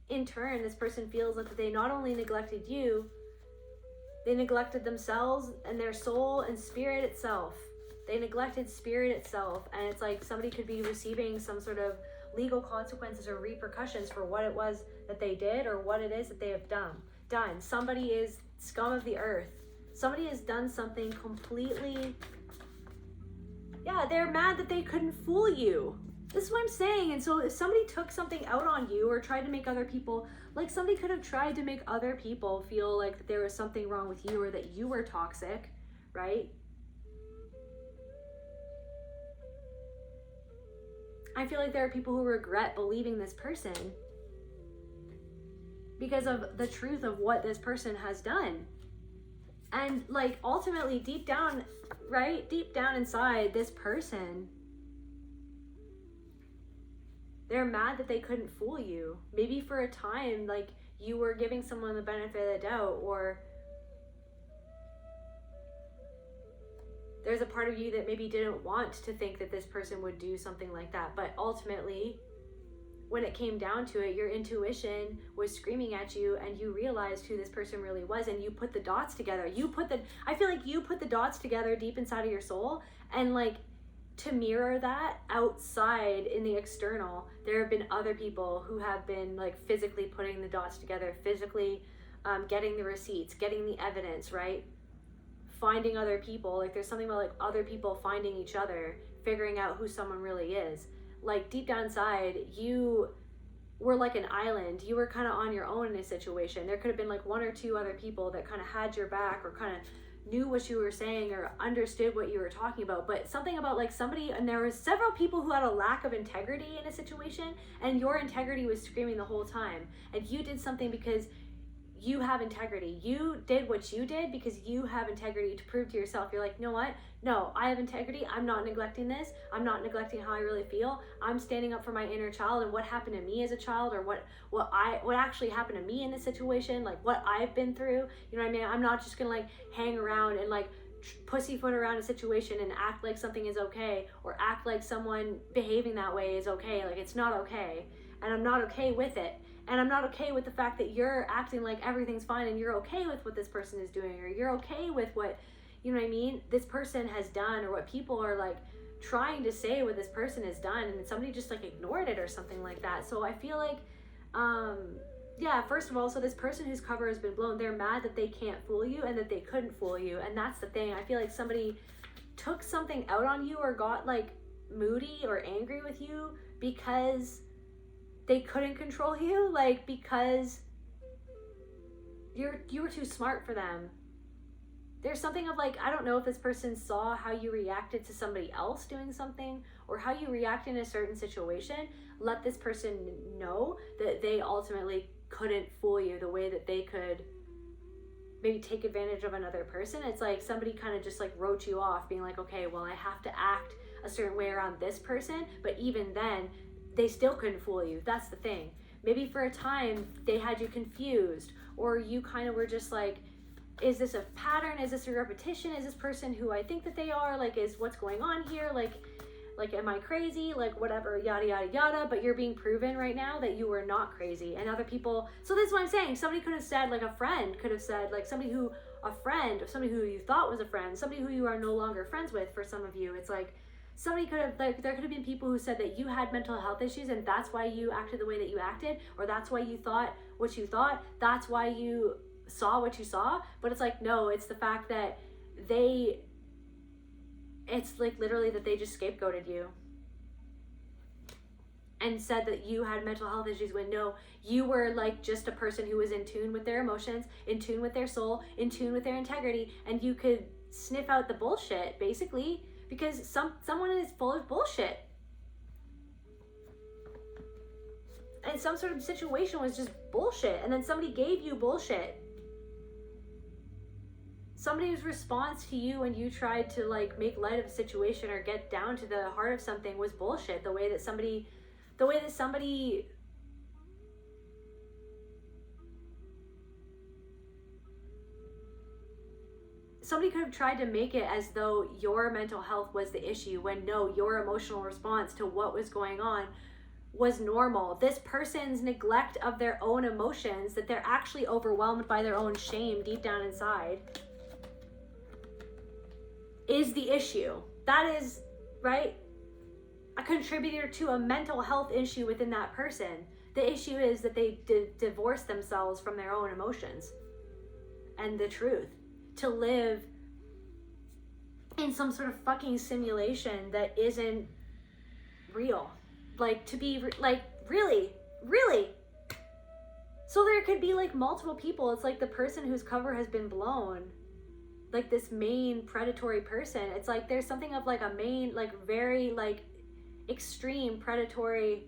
S1: in turn, this person feels that they not only neglected you, they neglected themselves and their soul and spirit itself. They neglected spirit itself, and it's like somebody could be receiving some sort of legal consequences or repercussions for what it was that they did or what it is that they have done. Somebody is scum of the earth. Somebody has done something completely... Yeah, they're mad that they couldn't fool you. This is what I'm saying. And so if somebody took something out on you or tried to make other people, like somebody could have tried to make other people feel like there was something wrong with you or that you were toxic, right? I feel like there are people who regret believing this person because of the truth of what this person has done. And like ultimately deep down, right? Deep down inside this person, they're mad that they couldn't fool you. Maybe for a time, like you were giving someone the benefit of the doubt, or there's a part of you that maybe didn't want to think that this person would do something like that. But ultimately, when it came down to it, your intuition was screaming at you and you realized who this person really was, and you put the dots together. I feel like you put the dots together deep inside of your soul, and like to mirror that outside in the external, there have been other people who have been like physically putting the dots together, physically getting the receipts, getting the evidence, right? Finding other people. Like there's something about like other people finding each other, figuring out who someone really is. Like deep down inside, you were like an island. You were kind of on your own in a situation. There could have been like one or two other people that kind of had your back or kind of knew what you were saying or understood what you were talking about. But something about like somebody, and there was several people who had a lack of integrity in a situation, and your integrity was screaming the whole time. And you did something because you have integrity. You did what you did because you have integrity to prove to yourself. You're like, you know what? No, I have integrity. I'm not neglecting this. I'm not neglecting how I really feel. I'm standing up for my inner child and what happened to me as a child, or what actually happened to me in this situation, like what I've been through. You know what I mean? I'm not just gonna like hang around and like pussyfoot around a situation and act like something is okay, or act like someone behaving that way is okay. Like it's not okay, and I'm not okay with it. And I'm not okay with the fact that you're acting like everything's fine and you're okay with what this person is doing, or you're okay with what, you know what I mean, this person has done, or what people are like trying to say what this person has done, and somebody just like ignored it or something like that. So I feel like yeah, first of all, so this person whose cover has been blown, they're mad that they can't fool you and that they couldn't fool you. And that's the thing. I feel like somebody took something out on you or got like moody or angry with you because they couldn't control you, like because you were too smart for them. There's something of like, I don't know if this person saw how you reacted to somebody else doing something or how you react in a certain situation. Let this person know that they ultimately couldn't fool you the way that they could maybe take advantage of another person. It's like somebody kind of just like wrote you off, being like, okay, well, I have to act a certain way around this person, but even then they still couldn't fool you. That's the thing. Maybe for a time they had you confused, or you kind of were just like, is this a pattern? Is this a repetition? Is this person who I think that they are? Like, is what's going on here? Like, am I crazy? Like, whatever, yada, yada, yada. But you're being proven right now that you were not crazy. And other people, so this is what I'm saying. Somebody could have said, like a friend could have said, like somebody who, a friend, or somebody who you thought was a friend, somebody who you are no longer friends with for some of you. It's like, somebody could have, like, there could have been people who said that you had mental health issues and that's why you acted the way that you acted, or that's why you thought what you thought, that's why you saw what you saw. But it's like, no, it's the fact that it's like literally that they just scapegoated you and said that you had mental health issues when no, you were like just a person who was in tune with their emotions, in tune with their soul, in tune with their integrity, and you could sniff out the bullshit basically, because someone is full of bullshit. And some sort of situation was just bullshit, and then somebody gave you bullshit. Somebody's response to you when you tried to like make light of a situation or get down to the heart of something was bullshit. The way that somebody could have tried to make it as though your mental health was the issue, when no, your emotional response to what was going on was normal. This person's neglect of their own emotions, that they're actually overwhelmed by their own shame deep down inside, is the issue. That is, right, a contributor to a mental health issue within that person. The issue is that they divorce themselves from their own emotions and the truth to live in some sort of fucking simulation that isn't real. Like, to be like, really. So there could be like multiple people. It's like the person whose cover has been blown, like this main predatory person. It's like there's something of like a main, like very like extreme predatory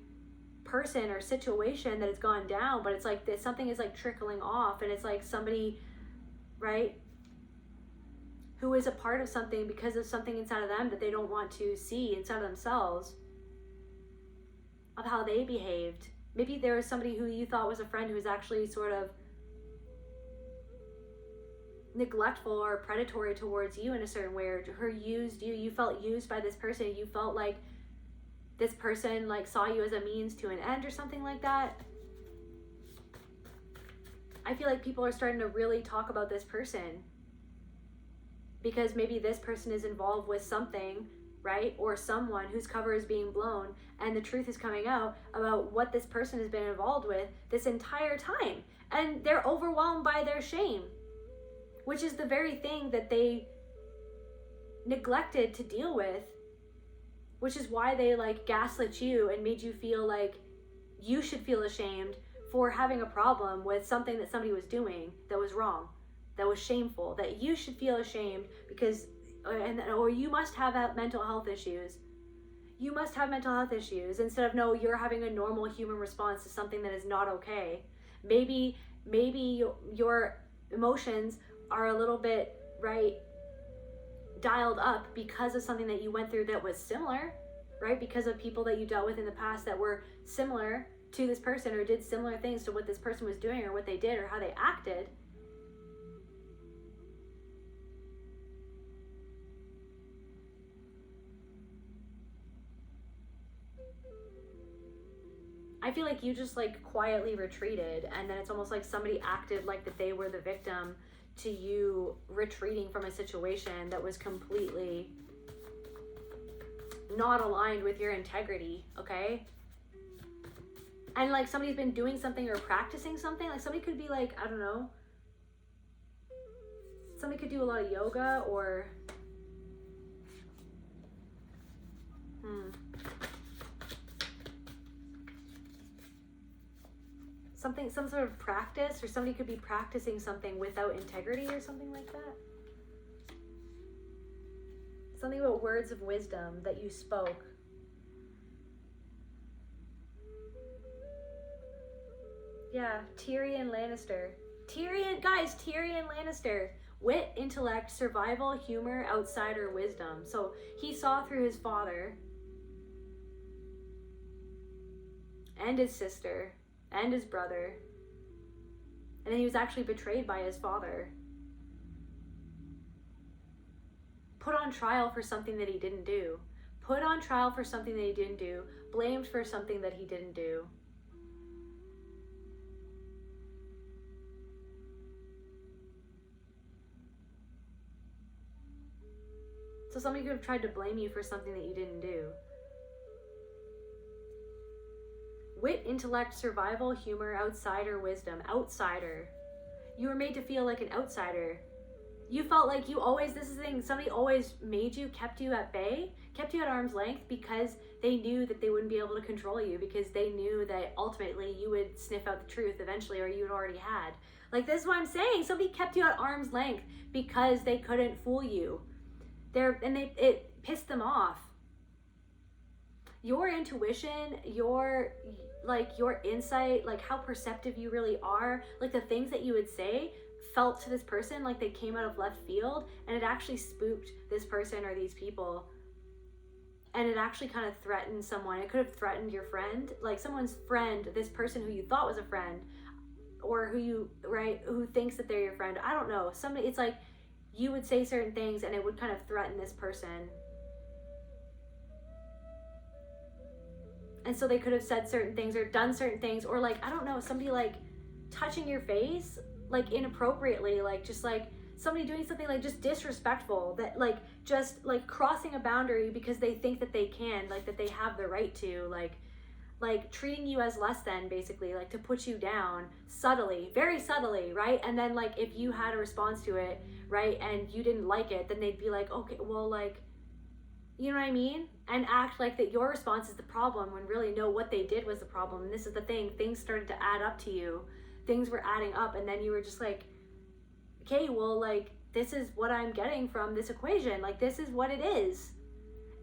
S1: person or situation that has gone down, but it's like that something is like trickling off, and it's like somebody, right, who is a part of something because of something inside of them that they don't want to see inside of themselves, of how they behaved. Maybe there was somebody who you thought was a friend who was actually sort of neglectful or predatory towards you in a certain way, or her used you. You felt used by this person. You felt like this person like saw you as a means to an end or something like that. I feel like people are starting to really talk about this person because maybe this person is involved with something, right? Or someone whose cover is being blown, and the truth is coming out about what this person has been involved with this entire time. And they're overwhelmed by their shame, which is the very thing that they neglected to deal with, which is why they like gaslit you and made you feel like you should feel ashamed for having a problem with something that somebody was doing that was wrong, that was shameful, that you should feel ashamed because, or you must have mental health issues. You must have mental health issues, instead of no, you're having a normal human response to something that is not okay. Maybe your emotions are a little bit, right, dialed up because of something that you went through that was similar, right? Because of people that you dealt with in the past that were similar to this person or did similar things to what this person was doing or what they did or how they acted. I feel like you just like quietly retreated, and then it's almost like somebody acted like that they were the victim to you retreating from a situation that was completely not aligned with your integrity, okay? And like somebody's been doing something or practicing something. Like somebody could be like, I don't know, somebody could do a lot of yoga or something, some sort of practice, or somebody could be practicing something without integrity or something like that. Something about words of wisdom that you spoke. Yeah, Tyrion Lannister. Tyrion Lannister. Wit, intellect, survival, humor, outsider, wisdom. So he saw through his father and his sister and his brother. And then he was actually betrayed by his father. Put on trial for something that he didn't do. Put on trial for something that he didn't do. Blamed for something that he didn't do. So somebody could have tried to blame you for something that you didn't do. Wit, intellect, survival, humor, outsider, wisdom. Outsider. You were made to feel like an outsider. You felt like you always, this is the thing, somebody always made you, kept you at bay, kept you at arm's length because they knew that they wouldn't be able to control you, because they knew that ultimately you would sniff out the truth eventually, or you had already had. Like, this is what I'm saying. Somebody kept you at arm's length because they couldn't fool you. It pissed them off. Your intuition, your insight, like how perceptive you really are, like the things that you would say felt to this person like they came out of left field, and it actually spooked this person or these people, and it actually kind of threatened someone. It could have threatened your friend, like someone's friend, this person who you thought was a friend, or who thinks that they're your friend. I don't know. Somebody, it's like you would say certain things and it would kind of threaten this person. And so they could have said certain things or done certain things, or like, I don't know, somebody like touching your face like inappropriately, like just like somebody doing something like just disrespectful, that like just like crossing a boundary because they think that they can, like that they have the right to, like treating you as less than, basically, like to put you down subtly, very subtly, right? And then like if you had a response to it, right, and you didn't like it, then they'd be like, okay, well, like, you know what I mean? And act like that your response is the problem, when really no, what they did was the problem. And this is the thing, things started to add up to you. Things were adding up, and then you were just like, okay, well, like, this is what I'm getting from this equation. Like, this is what it is.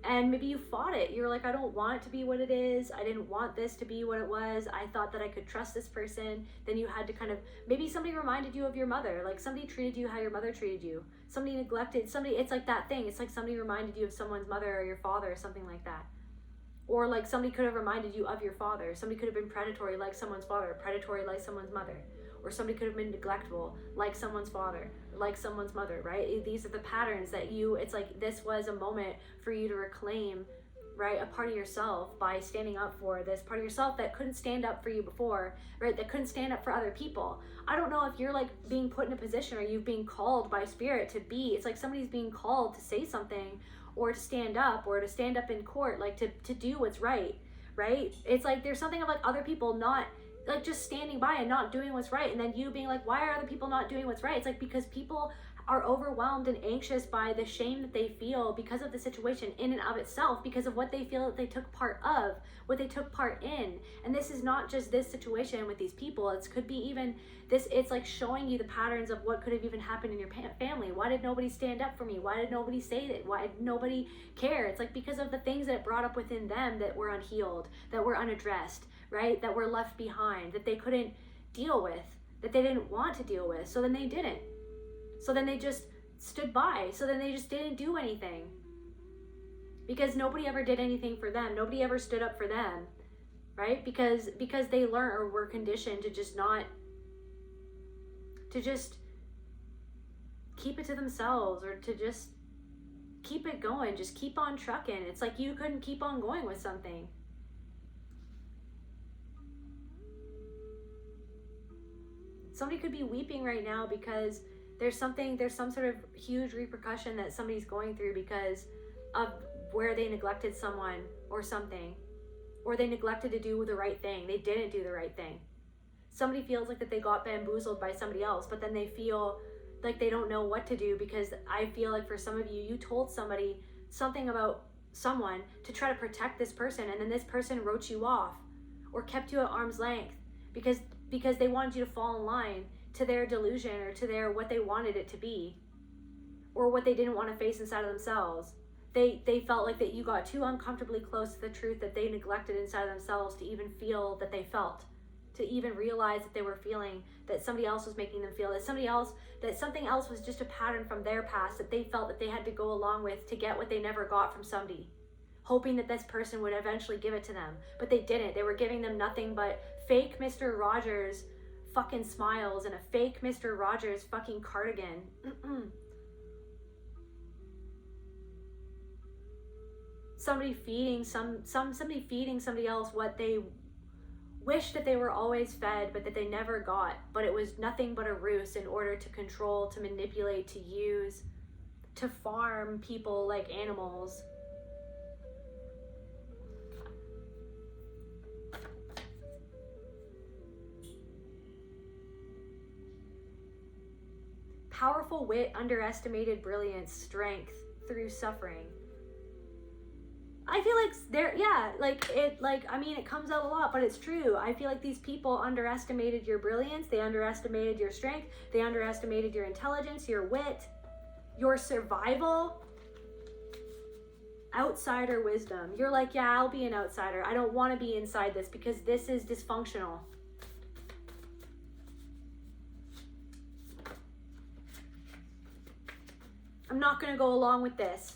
S1: And maybe you fought it. You're like, I don't want it to be what it is. I didn't want this to be what it was. I thought that I could trust this person. Then you had to kind of, maybe somebody reminded you of your mother. Like somebody treated you how your mother treated you. Somebody neglected, somebody, it's like that thing. It's like somebody reminded you of someone's mother or your father or something like that. Or like somebody could have reminded you of your father. Somebody could have been predatory like someone's father, predatory like someone's mother. Or somebody could have been neglectful like someone's father, like someone's mother, right? These are the patterns that it's like this was a moment for you to reclaim, right, a part of yourself by standing up for this part of yourself that couldn't stand up for you before, right, that couldn't stand up for other people. I don't know if you're like being put in a position, or you being called by spirit to be, it's like somebody's being called to say something, or to stand up, or to stand up in court, like to do what's right? It's like there's something of like other people not like just standing by and not doing what's right, and then you being like, why are other people not doing what's right? It's like because people are overwhelmed and anxious by the shame that they feel because of the situation in and of itself, because of what they feel that they took part of, what they took part in. And this is not just this situation with these people, it could be even this, it's like showing you the patterns of what could have even happened in your family. Why did nobody stand up for me? Why did nobody say that? Why did nobody care? It's like because of the things that it brought up within them that were unhealed, that were unaddressed, right, that were left behind, that they couldn't deal with, that they didn't want to deal with. So then they didn't. So then they just stood by. So then they just didn't do anything, because nobody ever did anything for them. Nobody ever stood up for them, right? Because they learned or were conditioned to just keep it to themselves, or to just keep it going, just keep on trucking. It's like you couldn't keep on going with something. Somebody could be weeping right now because there's some sort of huge repercussion that somebody's going through because of where they neglected someone or something, or they neglected to do the right thing. They didn't do the right thing. Somebody feels like that they got bamboozled by somebody else, but then they feel like they don't know what to do, because I feel like for some of you, you told somebody something about someone to try to protect this person, and then this person wrote you off or kept you at arm's length because they wanted you to fall in line to their delusion or to their what they wanted it to be, or what they didn't want to face inside of themselves. They felt like that you got too uncomfortably close to the truth that they neglected inside of themselves to even feel that they felt, to even realize that they were feeling, that somebody else was making them feel, that something else was just a pattern from their past that they felt that they had to go along with to get what they never got from somebody, hoping that this person would eventually give it to them. But they didn't. They were giving them nothing but fake Mr. Rogers fucking smiles and a fake Mr. Rogers fucking cardigan. Somebody feeding somebody else what they wish that they were always fed, but that they never got. But it was nothing but a ruse in order to control, to manipulate, to use, to farm people like animals. Powerful wit, underestimated brilliance, strength through suffering. I feel like it comes out a lot, but it's true. I feel like these people underestimated your brilliance, they underestimated your strength, they underestimated your intelligence, your wit, your survival. Outsider wisdom. You're like, yeah, I'll be an outsider. I don't want to be inside this because this is dysfunctional. I'm not going to go along with this.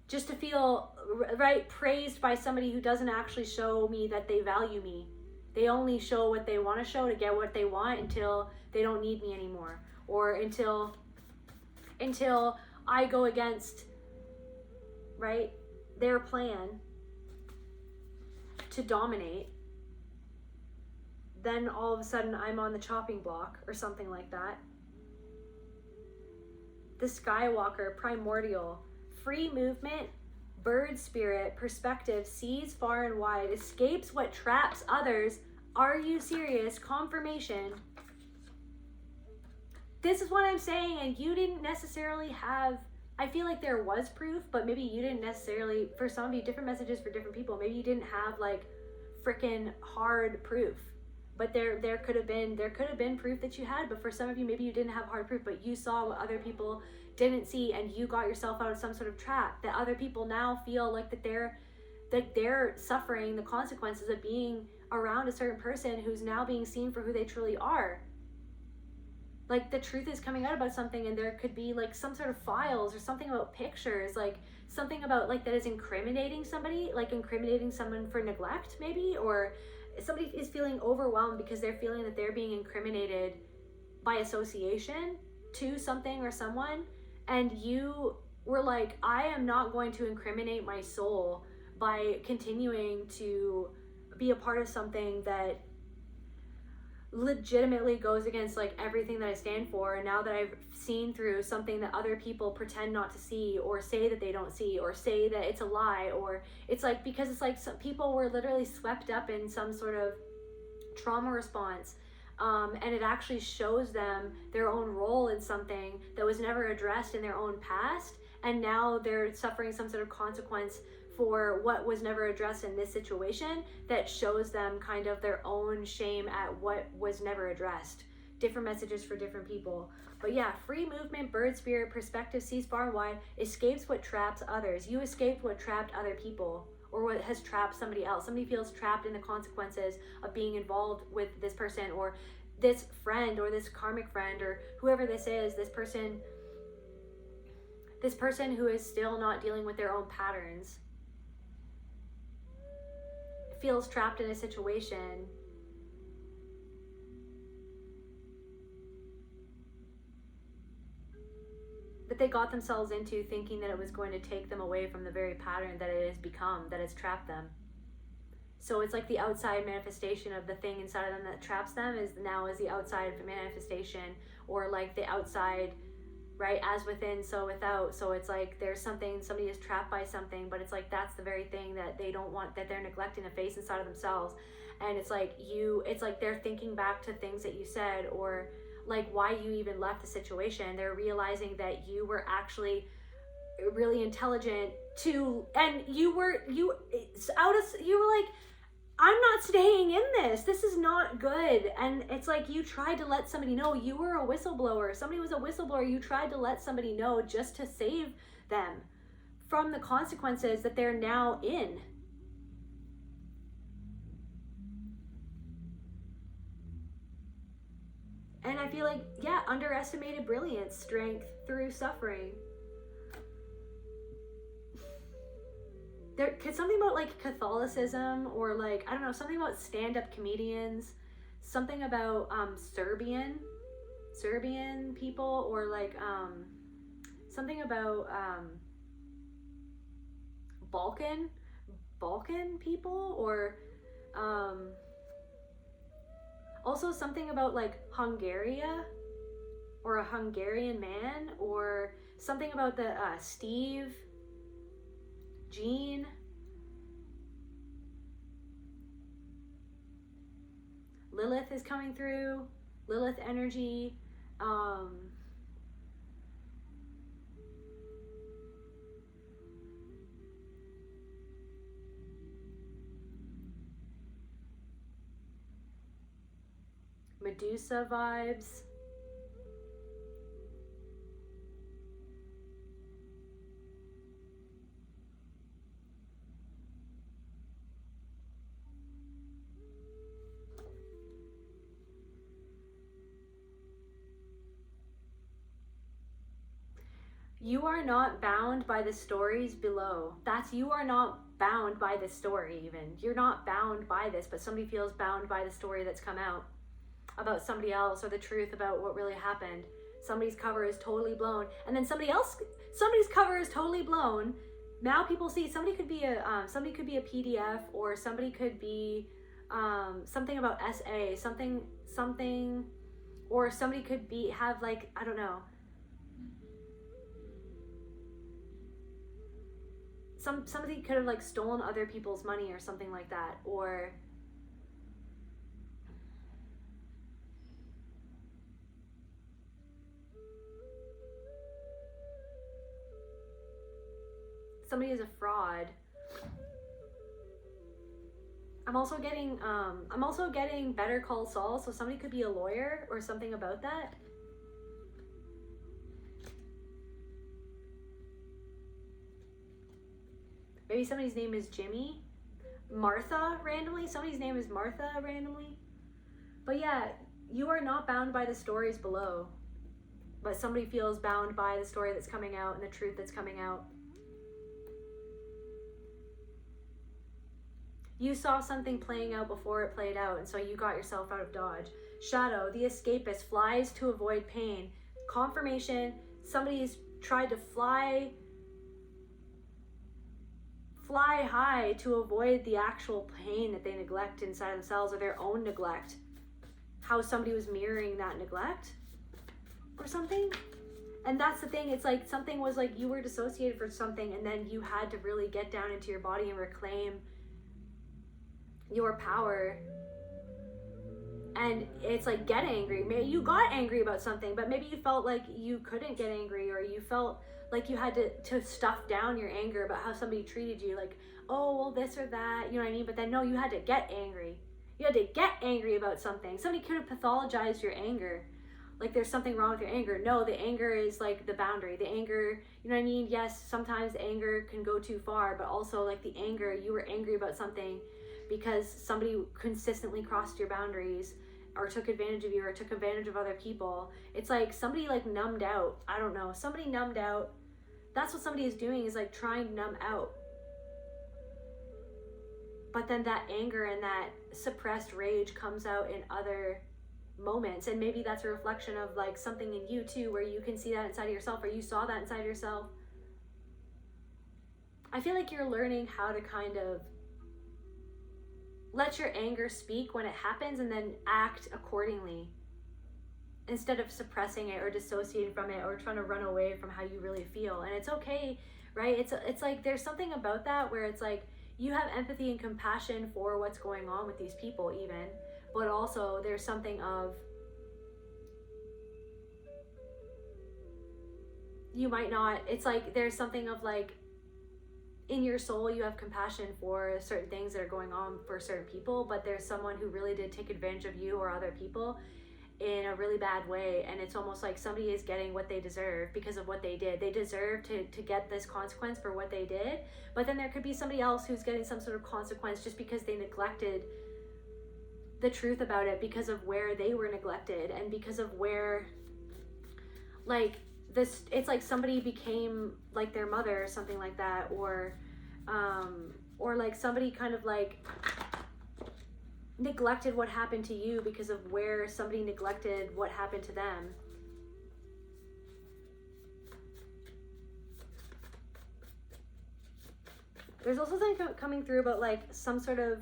S1: Just to feel, right, praised by somebody who doesn't actually show me that they value me. They only show what they want to show to get what they want until they don't need me anymore. Or until I go against, right, their plan to dominate. Then all of a sudden I'm on the chopping block or something like that. The Skywalker, primordial. Free movement, bird spirit, perspective, sees far and wide, escapes what traps others. Are you serious? Confirmation. This is what I'm saying, and you didn't necessarily have, I feel like there was proof, but maybe you didn't necessarily, for some of you, different messages for different people, maybe you didn't have like freaking hard proof. But there could have been proof that you had, but for some of you, maybe you didn't have hard proof, but you saw what other people didn't see, and you got yourself out of some sort of trap that other people now feel like that they're suffering the consequences of being around a certain person who's now being seen for who they truly are. Like the truth is coming out about something, and there could be like some sort of files or something about pictures, like something about like that is incriminating somebody, like incriminating someone for neglect maybe, or somebody is feeling overwhelmed because they're feeling that they're being incriminated by association to something or someone, and you were like, I am not going to incriminate my soul by continuing to be a part of something that legitimately goes against like everything that I stand for. And now that I've seen through something that other people pretend not to see, or say that they don't see, or say that it's a lie, or it's like, because it's like some people were literally swept up in some sort of trauma response, and it actually shows them their own role in something that was never addressed in their own past, and now they're suffering some sort of consequence for what was never addressed in this situation that shows them kind of their own shame at what was never addressed. Different messages for different people. But yeah, free movement, bird spirit, perspective, sees far and wide, escapes what traps others. You escaped what trapped other people, or what has trapped somebody else. Somebody feels trapped in the consequences of being involved with this person, or this friend, or this karmic friend, or whoever this is, this person who is still not dealing with their own patterns, feels trapped in a situation that they got themselves into, thinking that it was going to take them away from the very pattern that it has become, that has trapped them. So it's like the outside manifestation of the thing inside of them that traps them is the outside manifestation, or like the outside, right? As within, so without. So it's like there's something, somebody is trapped by something, but it's like that's the very thing that they don't want, that they're neglecting to face inside of themselves. And it's like it's like they're thinking back to things that you said, or like why you even left the situation. They're realizing that you were actually really intelligent and you were like, I'm not staying in this. This is not good. And it's like you tried to let somebody know. You were a whistleblower. Somebody was a whistleblower. You tried to let somebody know just to save them from the consequences that they're now in. And I feel like, yeah, underestimated brilliance, strength through suffering. There could something about like Catholicism, or like, I don't know, something about stand-up comedians, something about Serbian people, or like something about Balkan people, or also something about like Hungaria, or a Hungarian man, or something about the Steve, Gene, Lilith is coming through, Lilith energy, Medusa vibes. You are not bound by the stories below. You are not bound by this story even. You're not bound by this, but somebody feels bound by the story that's come out about somebody else, or the truth about what really happened. Somebody's cover is totally blown, and then somebody's cover is totally blown. Now people see somebody could be a PDF, or somebody could be something about SA, something, or somebody could have like, I don't know, somebody could have like stolen other people's money or something like that, or somebody is a fraud. I'm also getting Better Call Saul, so somebody could be a lawyer or something about that. Maybe somebody's name is Jimmy. Martha randomly. Somebody's name is Martha randomly. But yeah, you are not bound by the stories below. But somebody feels bound by the story that's coming out and the truth that's coming out. You saw something playing out before it played out, and so you got yourself out of dodge. Shadow, the escapist, flies to avoid pain. Confirmation, somebody's tried to fly high to avoid the actual pain that they neglect inside themselves, or their own neglect. How somebody was mirroring that neglect or something. And that's the thing, it's like something was like you were dissociated for something, and then you had to really get down into your body and reclaim your power. And it's like, get angry. Maybe you got angry about something, but maybe you felt like you couldn't get angry, or you felt like you had to stuff down your anger about how somebody treated you, like, oh, well, this or that, you know what I mean? But then no, you had to get angry. You had to get angry about something. Somebody could have pathologized your anger, like there's something wrong with your anger. No, the anger is like the boundary. The anger, you know what I mean? Yes, sometimes anger can go too far, but also like the anger, you were angry about something because somebody consistently crossed your boundaries, or took advantage of you, or took advantage of other people. It's like somebody like numbed out. I don't know. Somebody numbed out. That's what somebody is doing, is like trying to numb out. But then that anger and that suppressed rage comes out in other moments. And maybe that's a reflection of like something in you too, where you can see that inside of yourself, or you saw that inside of yourself. I feel like you're learning how to kind of let your anger speak when it happens, and then act accordingly. instead of suppressing it or dissociating from it or trying to run away from how you really feel. And it's okay, right? It's like there's something about that where it's like you have empathy and compassion for what's going on with these people even, but also there's something of, you might not, it's like there's something of like in your soul you have compassion for certain things that are going on for certain people, but there's someone who really did take advantage of you or other people in a really bad way, and it's almost like somebody is getting what they deserve because of what they did. They deserve to get this consequence for what they did, but then there could be somebody else who's getting some sort of consequence just because they neglected the truth about it, because of where they were neglected and because of where, like, this, it's like somebody became like their mother or something like that, or like somebody kind of like neglected what happened to you because of where somebody neglected what happened to them. There's also something coming through about like some sort of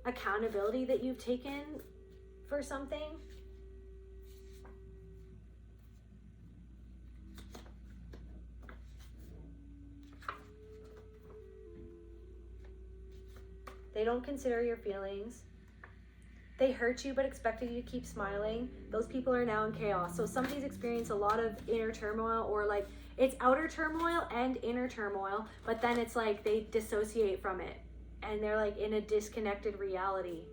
S1: accountability that you've taken for something. They don't consider your feelings. They hurt you but expected you to keep smiling. Those people are now in chaos. So somebody's experienced a lot of inner turmoil, or like it's outer turmoil and inner turmoil, but then it's like they dissociate from it and they're like in a disconnected reality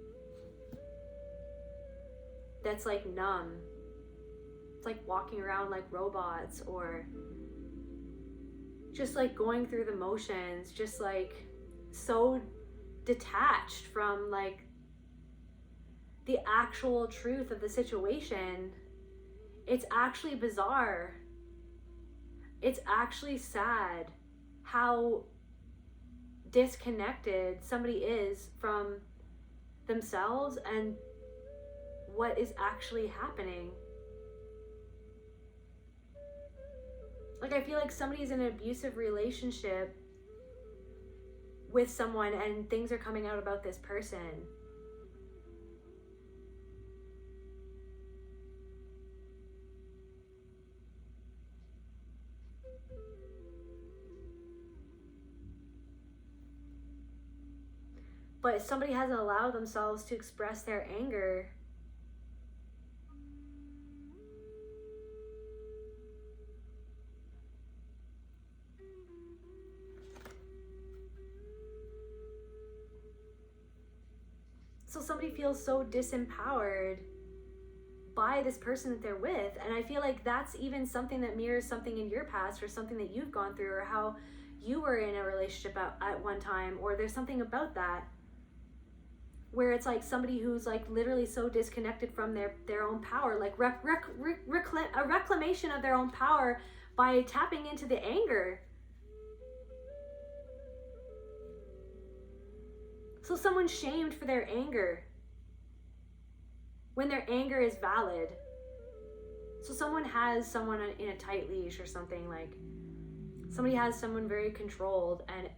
S1: that's like numb. It's like walking around like robots, or just like going through the motions, just like so detached from like the actual truth of the situation. It's actually bizarre. It's actually sad how disconnected somebody is from themselves and what is actually happening. Like, I feel like somebody's in an abusive relationship with someone and things are coming out about this person. But somebody hasn't allowed themselves to express their anger. So somebody feels so disempowered by this person that they're with. And I feel like that's even something that mirrors something in your past, or something that you've gone through, or how you were in a relationship at one time, or there's something about that where it's like somebody who's like literally so disconnected from their own power, like a reclamation of their own power by tapping into the anger. So someone's shamed for their anger when their anger is valid. So someone has someone in a tight leash or something, like somebody has someone very controlled, and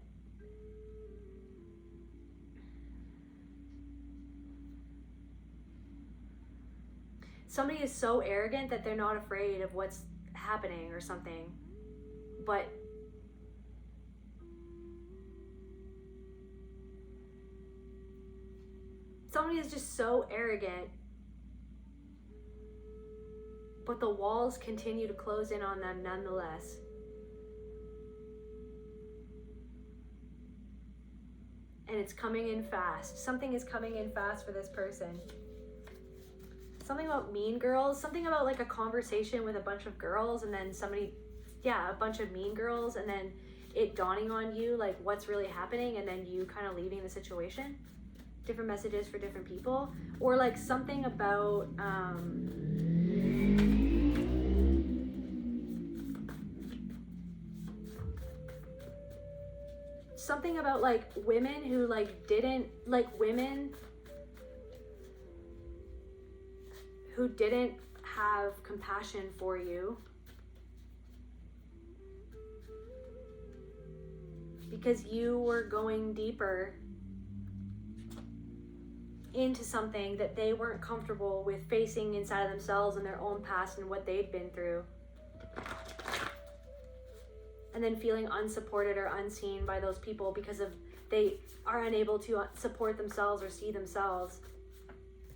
S1: somebody is so arrogant that they're not afraid of what's happening or something. But somebody is just so arrogant, but the walls continue to close in on them nonetheless. And it's coming in fast. Something is coming in fast for this person. Something about Mean Girls, something about like a conversation with a bunch of girls, and then a bunch of mean girls, and then it dawning on you like what's really happening, and then you kind of leaving the situation. Different messages for different people. Or like something about something about like women who like didn't, like women who didn't have compassion for you because you were going deeper into something that they weren't comfortable with facing inside of themselves and their own past and what they'd been through. And then feeling unsupported or unseen by those people because of they are unable to support themselves or see themselves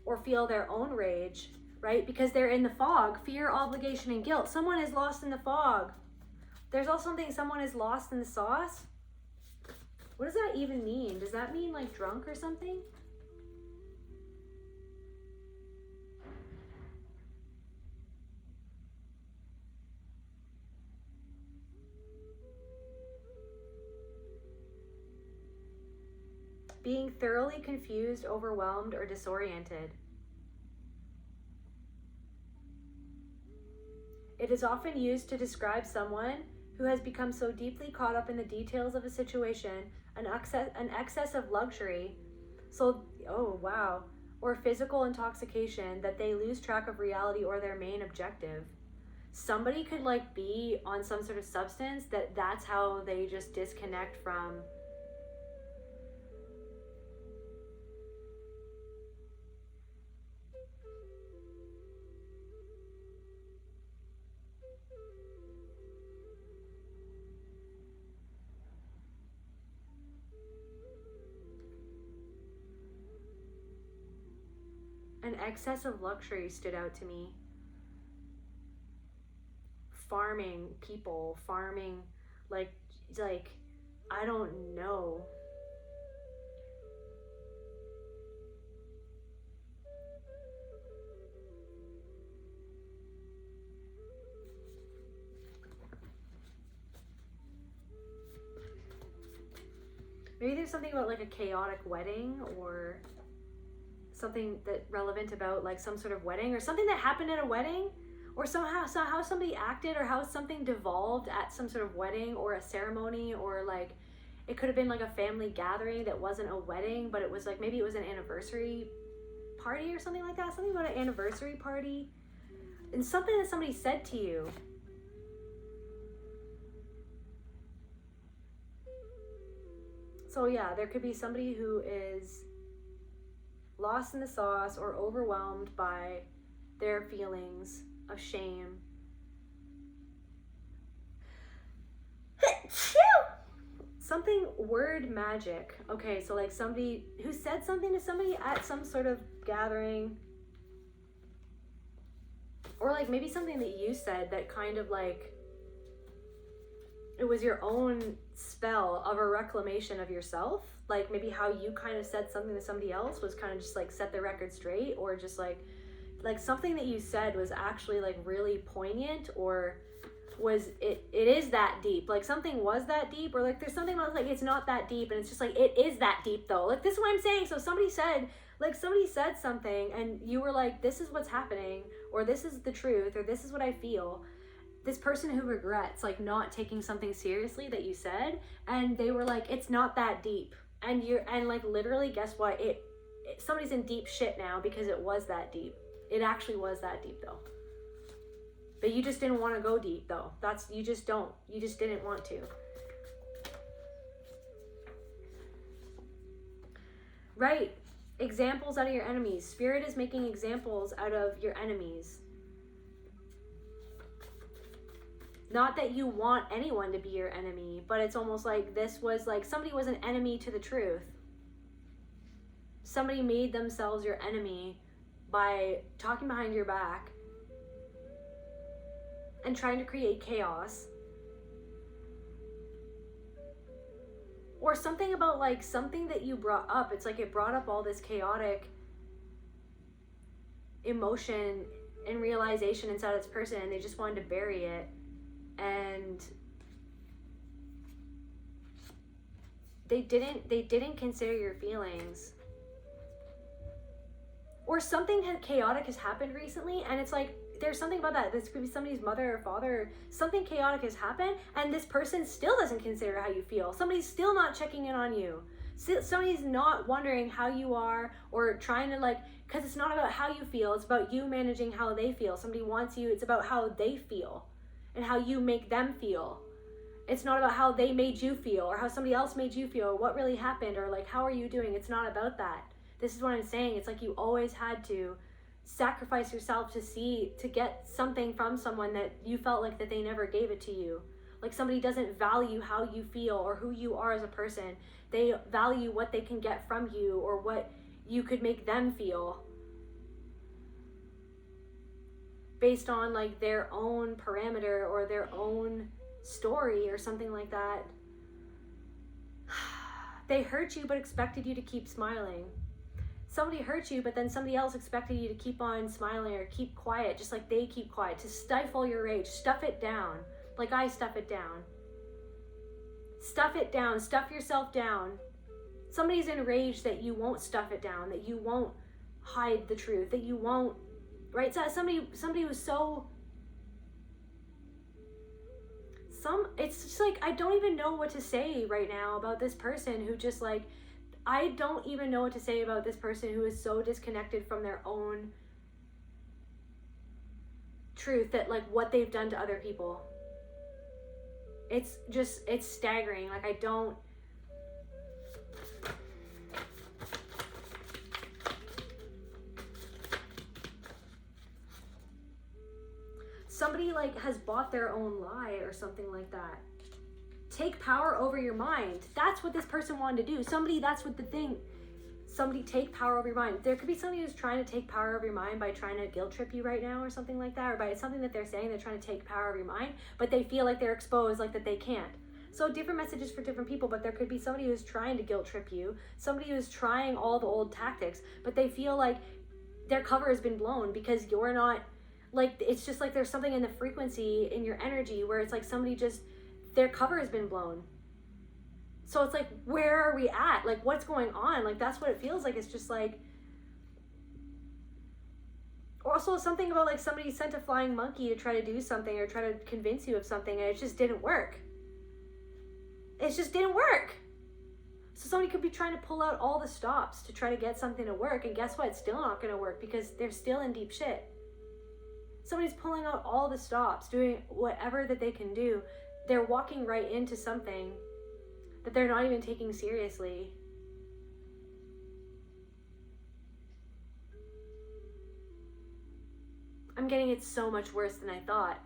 S1: or feel their own rage, right? Because they're in the fog, fear, obligation, and guilt. Someone is lost in the fog. There's also something, someone is lost in the sauce. What does that even mean? Does that mean like drunk or something? Being thoroughly confused, overwhelmed, or disoriented. It is often used to describe someone who has become so deeply caught up in the details of a situation, an excess of luxury, or physical intoxication that they lose track of reality or their main objective. Somebody could like be on some sort of substance that's how they just disconnect from an excess of luxury stood out to me. Farming people, like I don't know. Maybe there's something about like a chaotic wedding or something that relevant about like some sort of wedding or something that happened at a wedding or somehow somebody acted or how something devolved at some sort of wedding or a ceremony, or like it could have been like a family gathering that wasn't a wedding, but it was like maybe it was an anniversary party or something like that. Something about an anniversary party and something that somebody said to you. So yeah, there could be somebody who is lost in the sauce or overwhelmed by their feelings of shame. Something word magic. Okay, so like somebody who said something to somebody at some sort of gathering, or like maybe something that you said that kind of like it was your own spell of a reclamation of yourself. Like maybe how you kind of said something to somebody else was kind of just like set the record straight, or just like something that you said was actually like really poignant, or was it is that deep, like something was that deep, or like there's something about like it's not that deep and it's just like it is that deep though. Like this is what I'm saying. So somebody said something and you were like, this is what's happening, or this is the truth, or this is what I feel. This person who regrets like not taking something seriously that you said, and they were like, it's not that deep, and like literally guess what, somebody's in deep shit now because it was that deep. It actually was that deep though, but you just didn't want to go deep though. You just didn't want to. Right. Examples out of your enemies. Spirit is making examples out of your enemies. Not that you want anyone to be your enemy, but it's almost like this was like somebody was an enemy to the truth. Somebody made themselves your enemy by talking behind your back and trying to create chaos. Or something about like something that you brought up. It's like it brought up all this chaotic emotion and realization inside this person, and they just wanted to bury it. And they didn't consider your feelings, or something chaotic has happened recently, and it's like there's something about that. This could be somebody's mother or father. Something chaotic has happened, and this person still doesn't consider how you feel. Somebody's still not checking in on you. Somebody's not wondering how you are, or trying to like, because it's not about how you feel, it's about you managing how they feel. Somebody wants you, it's about how they feel and how you make them feel. It's not about how they made you feel or how somebody else made you feel or what really happened or like how are you doing. It's not about that. This is what I'm saying. It's like you always had to sacrifice yourself to get something from someone that you felt like that they never gave it to you. Like somebody doesn't value how you feel or who you are as a person. They value what they can get from you or what you could make them feel based on like their own parameter or their own story or something like that. They hurt you but expected you to keep smiling. Somebody hurt you, but then somebody else expected you to keep on smiling or keep quiet, just like they keep quiet, to stifle your rage, stuff it down, like I stuff it down. Stuff it down, stuff yourself down. Somebody's enraged that you won't stuff it down, that you won't hide the truth, that you won't, right? So somebody who's so, it's just like, I don't even know what to say right now about this person who just like, I don't even know what to say about this person who is so disconnected from their own truth, that like what they've done to other people. It's staggering. Like I don't, somebody like has bought their own lie or something like that. Take power over your mind. That's what this person wanted to do. Somebody take power over your mind. There could be somebody who's trying to take power over your mind by trying to guilt trip you right now or something like that, or by something that they're saying, they're trying to take power over your mind, but they feel like they're exposed, like that they can't. So different messages for different people, but there could be somebody who's trying to guilt trip you, somebody who's trying all the old tactics, but they feel like their cover has been blown because you're not, like, it's just like there's something in the frequency, in your energy, where it's like somebody just, their cover has been blown. So it's like, where are we at? Like, what's going on? Like, that's what it feels like. It's just like, also something about like somebody sent a flying monkey to try to do something or try to convince you of something, and it just didn't work. It just didn't work. So somebody could be trying to pull out all the stops to try to get something to work, and guess what? It's still not going to work because they're still in deep shit. Somebody's pulling out all the stops, doing whatever that they can do. They're walking right into something that they're not even taking seriously. I'm getting it so much worse than I thought.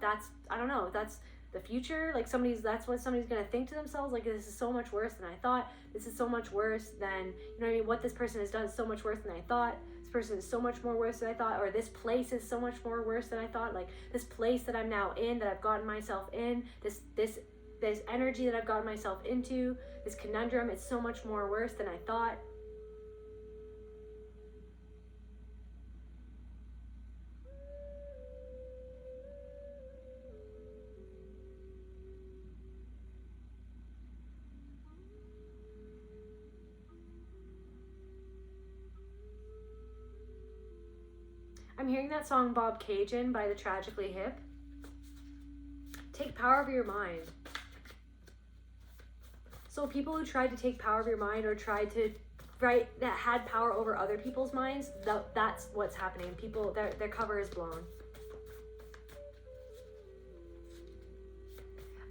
S1: I don't know, that's the future. Like that's what somebody's gonna think to themselves. Like, this is so much worse than I thought. This is so much worse than, you know what I mean? What this person has done is so much worse than I thought. This person is so much more worse than I thought. Or this place is so much more worse than I thought. Like, this place that I'm now in, that I've gotten myself in, this energy that I've gotten myself into, this conundrum, it's so much more worse than I thought. I'm hearing that song Bob Cajun by the Tragically Hip. Take power over your mind. So people who tried to take power over your mind or tried to, right, that had power over other people's minds, that's what's happening. People, their cover is blown.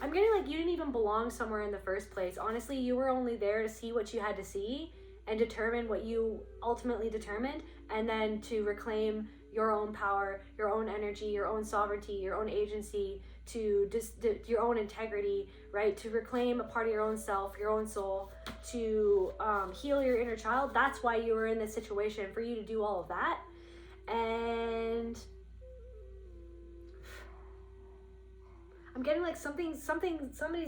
S1: I'm getting like you didn't even belong somewhere in the first place. Honestly, you were only there to see what you had to see and determine what you ultimately determined, and then to reclaim your own power, your own energy, your own sovereignty, your own agency, to your own integrity, right? To reclaim a part of your own self, your own soul, to heal your inner child. That's why you were in this situation, for you to do all of that. And I'm getting like somebody's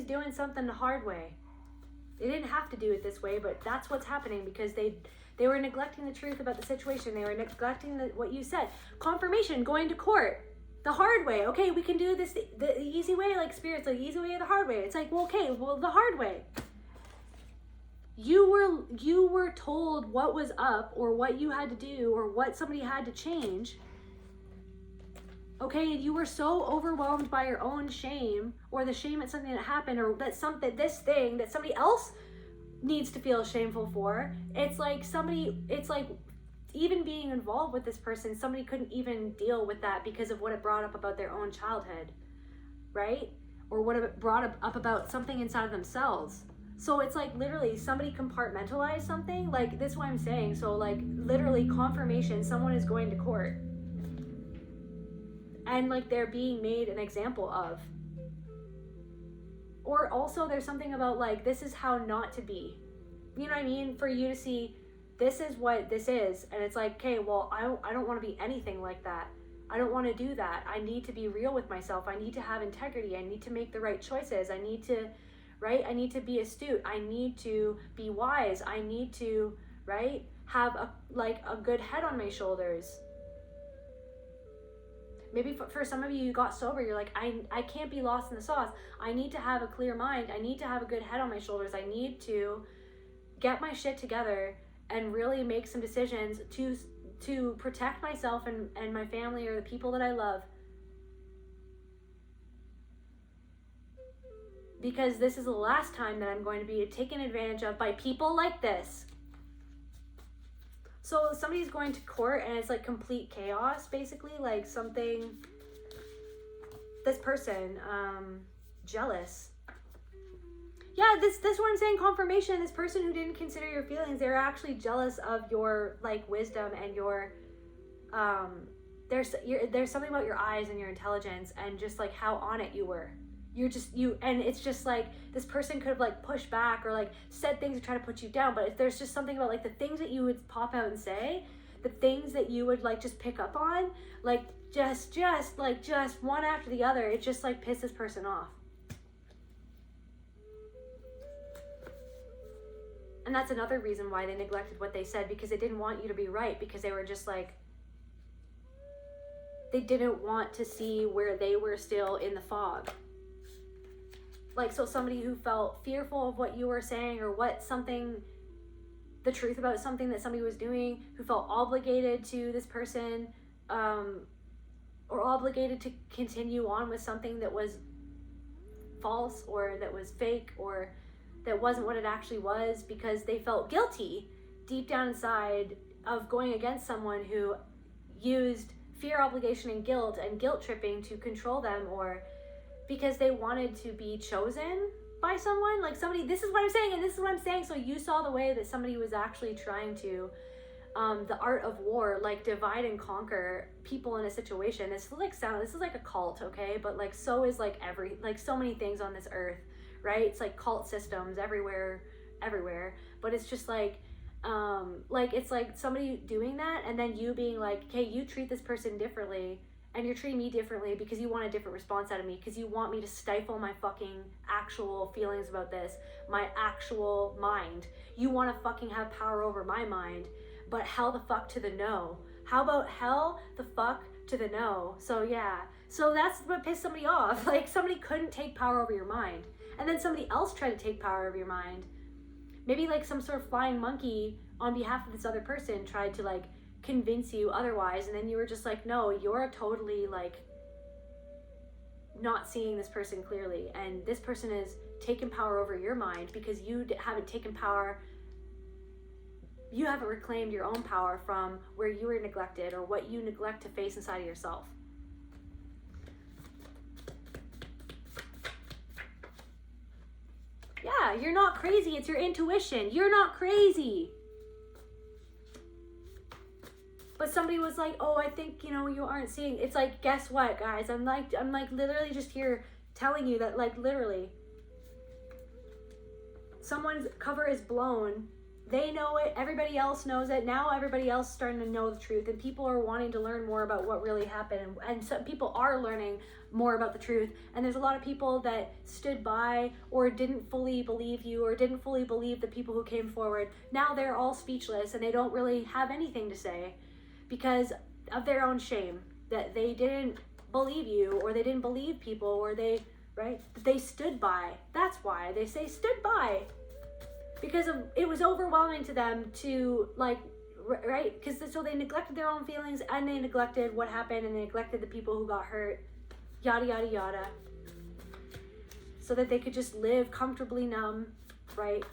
S1: doing something the hard way. They didn't have to do it this way, but that's what's happening because they were neglecting the truth about the situation. They were neglecting what you said. Confirmation, going to court, the hard way. Okay, we can do this the easy way, like spirits, like the easy way or the hard way. It's like, well, okay, well, the hard way. You were told what was up or what you had to do or what somebody had to change. Okay, you were so overwhelmed by your own shame or the shame at something that happened or this thing that somebody else needs to feel shameful for. It's like even being involved with this person, somebody couldn't even deal with that because of what it brought up about their own childhood, right? Or what it brought up about something inside of themselves. So it's like literally somebody compartmentalized something. Like, this is what I'm saying. So like literally confirmation, someone is going to court. And like they're being made an example of. Or also there's something about like, this is how not to be. You know what I mean? For you to see, this is what this is. And it's like, okay, well, I don't want to be anything like that. I don't want to do that. I need to be real with myself. I need to have integrity. I need to make the right choices. I need to, right? I need to be astute. I need to be wise. I need to, right? Have a good head on my shoulders. Maybe for some of you, you got sober. You're like, I can't be lost in the sauce. I need to have a clear mind. I need to have a good head on my shoulders. I need to get my shit together and really make some decisions to protect myself and my family or the people that I love. Because this is the last time that I'm going to be taken advantage of by people like this. So somebody's going to court and it's like complete chaos, basically. Like something, this person, jealous. Yeah, this what I'm saying, confirmation. This person who didn't consider your feelings, they're actually jealous of your like wisdom and your, there's something about your eyes and your intelligence and just like how on it you were. And it's just like this person could have like pushed back or like said things to try to put you down, but there's just something about like the things that you would pop out and say, the things that you would like just pick up on, like just one after the other, it just like pissed this person off. And that's another reason why they neglected what they said, because they didn't want you to be right, because they were just like, they didn't want to see where they were still in the fog. Like, so somebody who felt fearful of what you were saying or the truth about something that somebody was doing, who felt obligated to this person, or obligated to continue on with something that was false or that was fake or that wasn't what it actually was, because they felt guilty deep down inside of going against someone who used fear, obligation, and guilt tripping to control them, or because they wanted to be chosen by someone. Like somebody, this is what I'm saying, and this is what I'm saying. So you saw the way that somebody was actually trying to, the art of war, like divide and conquer people in a situation. This is like a cult, okay? But like, so is like so many things on this earth, right? It's like cult systems everywhere. But it's just like it's like somebody doing that and then you being like, okay, you treat this person differently and you're treating me differently because you want a different response out of me, because you want me to stifle my fucking actual feelings about this, my actual mind. You want to fucking have power over my mind, but hell the fuck to the no. How about hell the fuck to the no? So yeah, so that's what pissed somebody off. Like somebody couldn't take power over your mind, and then somebody else tried to take power over your mind. Maybe like some sort of flying monkey on behalf of this other person tried to like convince you otherwise, and then you were just like, no, you're totally like not seeing this person clearly, and this person is taking power over your mind because you haven't taken power, you haven't reclaimed your own power from where you were neglected or what you neglect to face inside of yourself. Yeah, you're not crazy, it's your intuition. You're not crazy. But somebody was like, oh, I think, you aren't seeing. It's like, guess what, guys? I'm like literally just here telling you that, like, literally, someone's cover is blown. They know it. Everybody else knows it. Now everybody else is starting to know the truth, and people are wanting to learn more about what really happened. And some people are learning more about the truth. And there's a lot of people that stood by or didn't fully believe you or didn't fully believe the people who came forward. Now they're all speechless and they don't really have anything to say, because of their own shame that they didn't believe you, or they didn't believe people, or they stood by. That's why they say stood by, because it was overwhelming to them to right? Because so they neglected their own feelings, and they neglected what happened, and they neglected the people who got hurt, yada yada yada, so that they could just live comfortably numb, right?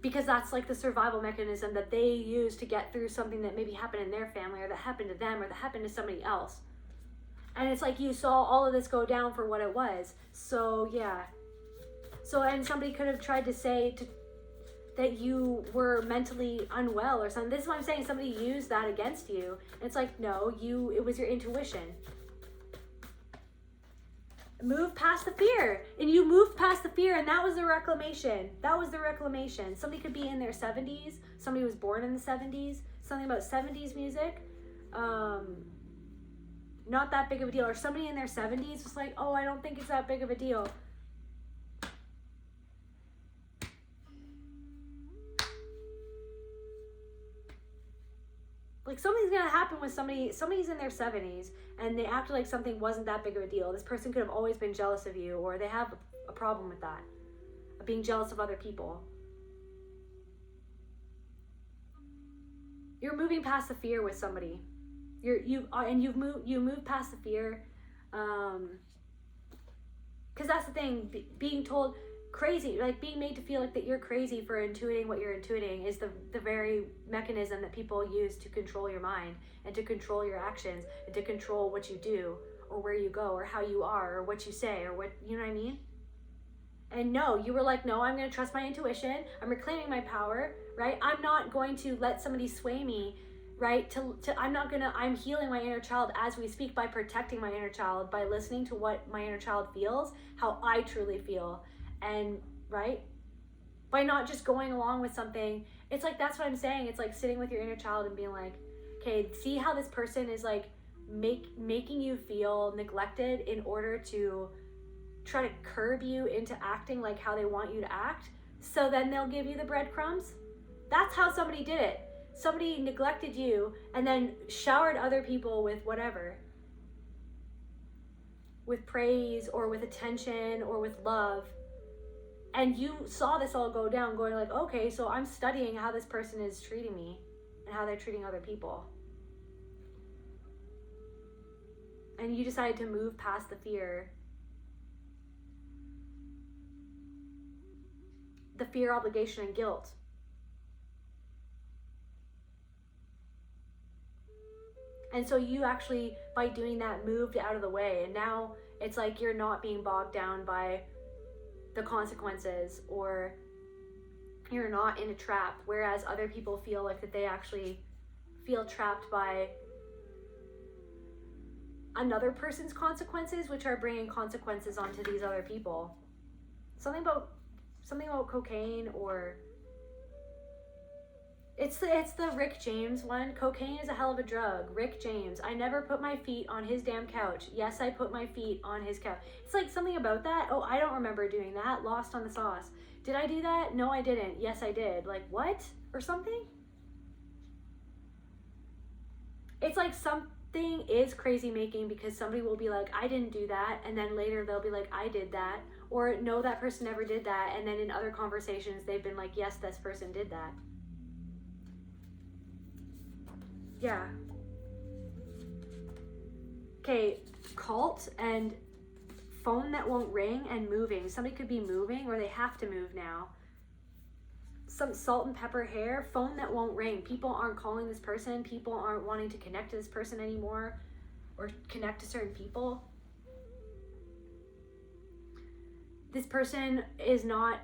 S1: Because that's like the survival mechanism that they use to get through something that maybe happened in their family, or that happened to them, or that happened to somebody else. And it's like you saw all of this go down for what it was. So yeah, So, and somebody could have tried to say that you were mentally unwell or something. This is what I'm saying. Somebody used that against you. And it's like, no, it was your intuition. Move past the fear. And you moved past the fear, and that was the reclamation. That was the reclamation. Somebody could be in their 70s. Somebody was born in the 70s. Something about 70s music. Not that big of a deal. Or somebody in their 70s was like, oh, I don't think it's that big of a deal. Like, something's gonna happen with somebody's in their 70s and they acted like something wasn't that big of a deal. This person could have always been jealous of you, or they have a problem with that, of being jealous of other people. You're moving past the fear with somebody. You've moved past the fear, because that's the thing. Being told crazy, like being made to feel like that you're crazy for intuiting what you're intuiting, is the very mechanism that people use to control your mind and to control your actions and to control what you do or where you go or how you are or what you say or what, you know what I mean? And no, you were like, no, I'm going to trust my intuition. I'm reclaiming my power, right? I'm not going to let somebody sway me, right? I'm healing my inner child as we speak by protecting my inner child, by listening to what my inner child feels, how I truly feel. And right, by not just going along with something. It's like, that's what I'm saying. It's like sitting with your inner child and being like, okay, see how this person is like making you feel neglected in order to try to curb you into acting like how they want you to act, so then they'll give you the breadcrumbs. That's how somebody did it. Somebody neglected you and then showered other people with whatever, with praise or with attention or with love. And you saw this all go down, going like, okay, so I'm studying how this person is treating me and how they're treating other people. And you decided to move past the fear. The fear, obligation, and guilt. And so you actually, by doing that, moved out of the way. And now it's like you're not being bogged down by the consequences, or you're not in a trap, whereas other people feel like that they actually feel trapped by another person's consequences, which are bringing consequences onto these other people. Something about cocaine, or it's the Rick James one. Cocaine is a hell of a drug. Rick James. I never put my feet on his damn couch. Yes, I put my feet on his couch. It's like something about that. Oh, I don't remember doing that. Lost on the sauce. Did I do that? No, I didn't. Yes, I did. Like, what? Or something? It's like something is crazy making, because somebody will be like, I didn't do that. And then later they'll be like, I did that. Or no, that person never did that. And then in other conversations, they've been like, yes, this person did that. Yeah. Okay, cult and phone that won't ring and moving. Somebody could be moving, or they have to move now. Some salt and pepper hair, phone that won't ring. People aren't calling this person. People aren't wanting to connect to this person anymore, or connect to certain people. This person is not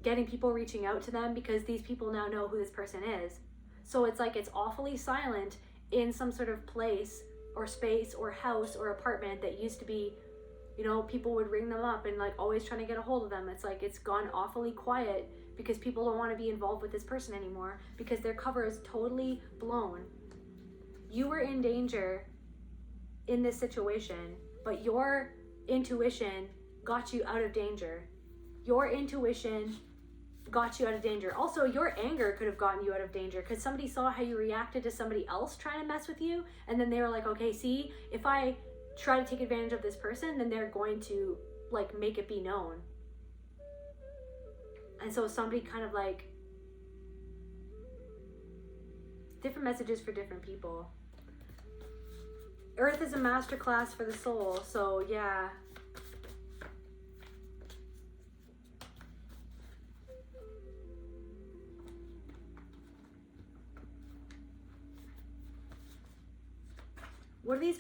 S1: getting people reaching out to them because these people now know who this person is. So it's like it's awfully silent in some sort of place or space or house or apartment that used to be, you know, people would ring them up and like always trying to get a hold of them. It's like it's gone awfully quiet because people don't want to be involved with this person anymore because their cover is totally blown. You were in danger in this situation, but your intuition got you out of danger. Your intuition got you out of danger. Also, your anger could have gotten you out of danger because somebody saw how you reacted to somebody else trying to mess with you, and then they were like, okay, see, if I try to take advantage of this person, then they're going to like make it be known. And so somebody kind of like, different messages for different people. Earth is a masterclass for the soul, so yeah. What are these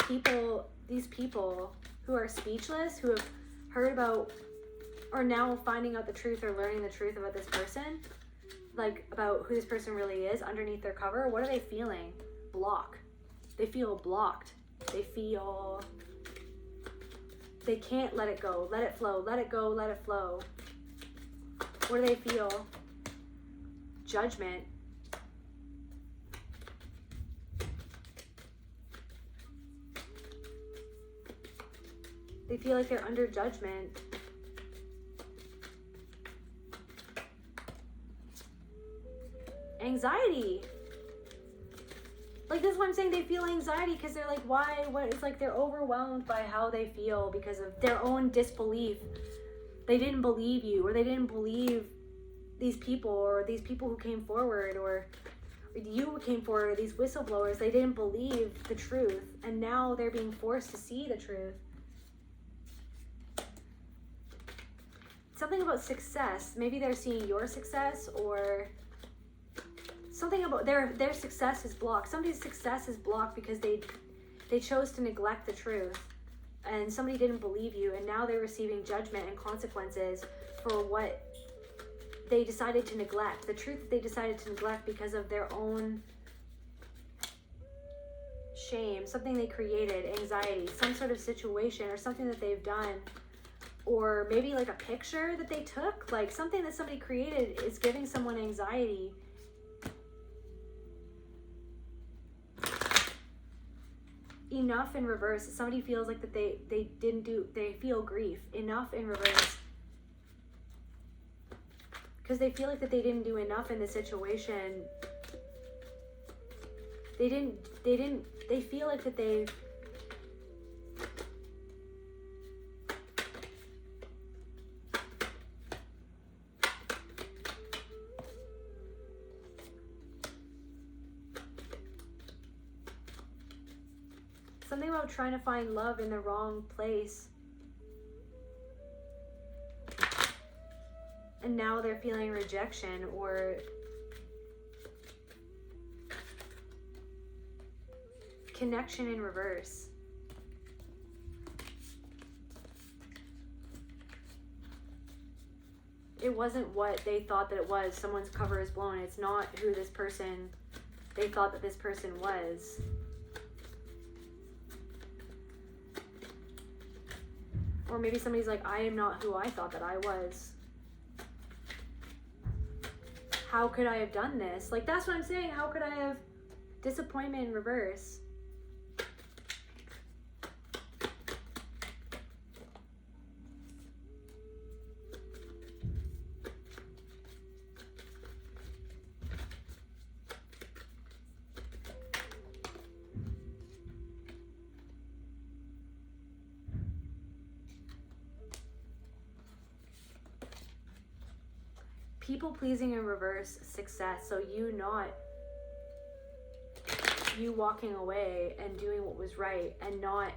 S1: people who are speechless, who have heard about or now finding out the truth or learning the truth about this person, like about who this person really is underneath their cover, what are they feeling? Block. They feel blocked. They feel they can't let it go. Let it flow. Let it go. Let it flow. What do they feel? Judgment. They feel like they're under judgment. Anxiety. Like, this is what I'm saying. They feel anxiety because they're like, why? What? It's like they're overwhelmed by how they feel because of their own disbelief. They didn't believe you, or they didn't believe these people, or these people who came forward, or you came forward, or these whistleblowers. They didn't believe the truth, and now they're being forced to see the truth. Something about success. Maybe they're seeing your success, or something about their success is blocked. Somebody's success is blocked because they chose to neglect the truth, and somebody didn't believe you, and now they're receiving judgment and consequences for what they decided to neglect, the truth that they decided to neglect because of their own shame, something they created, anxiety, some sort of situation or something that they've done, or maybe like a picture that they took, like something that somebody created is giving someone anxiety. Enough in reverse. Somebody feels like that they feel grief. Enough in reverse. Because they feel like that they didn't do enough in the situation. They feel like that they something about trying to find love in the wrong place. And now they're feeling rejection or connection in reverse. It wasn't what they thought that it was. Someone's cover is blown. It's not who this person, they thought that this person was. Or maybe somebody's like, I am not who I thought that I was. How could I have done this? Like, that's what I'm saying. How could I have disappointment in reverse? People pleasing in reverse, success. So you walking away and doing what was right and not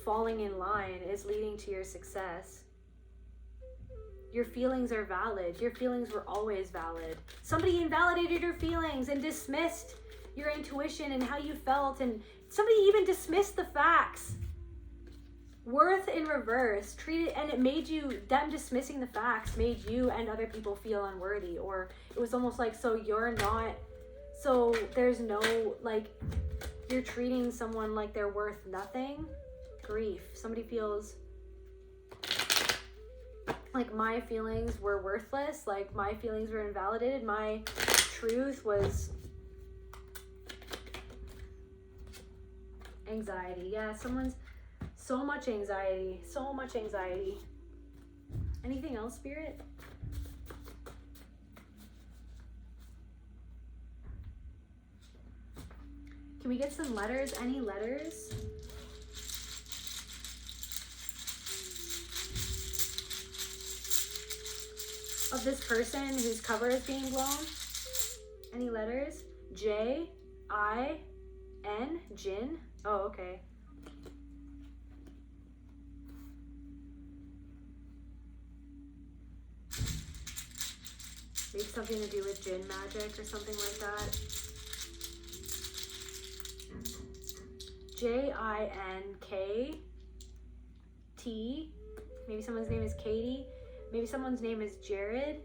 S1: falling in line is leading to your success. Your feelings are valid. Your feelings were always valid. Somebody invalidated your feelings and dismissed your intuition and how you felt, and somebody even dismissed the facts. Worth in reverse, treated, and it made you, them dismissing the facts made you and other people feel unworthy, or it was almost like, so there's no, like, you're treating someone like they're worth nothing. Grief. Somebody feels like my feelings were worthless, like my feelings were invalidated, my truth was anxiety. Yeah, someone's so much anxiety. Anything else, Spirit? Can we get some letters? Any letters? Of this person whose cover is being blown? Any letters? J, I, N, Jin? Oh, okay. Maybe something to do with Jin magic or something like that. J-I-N-K-T Maybe someone's name is Katie. Maybe someone's name is Jared.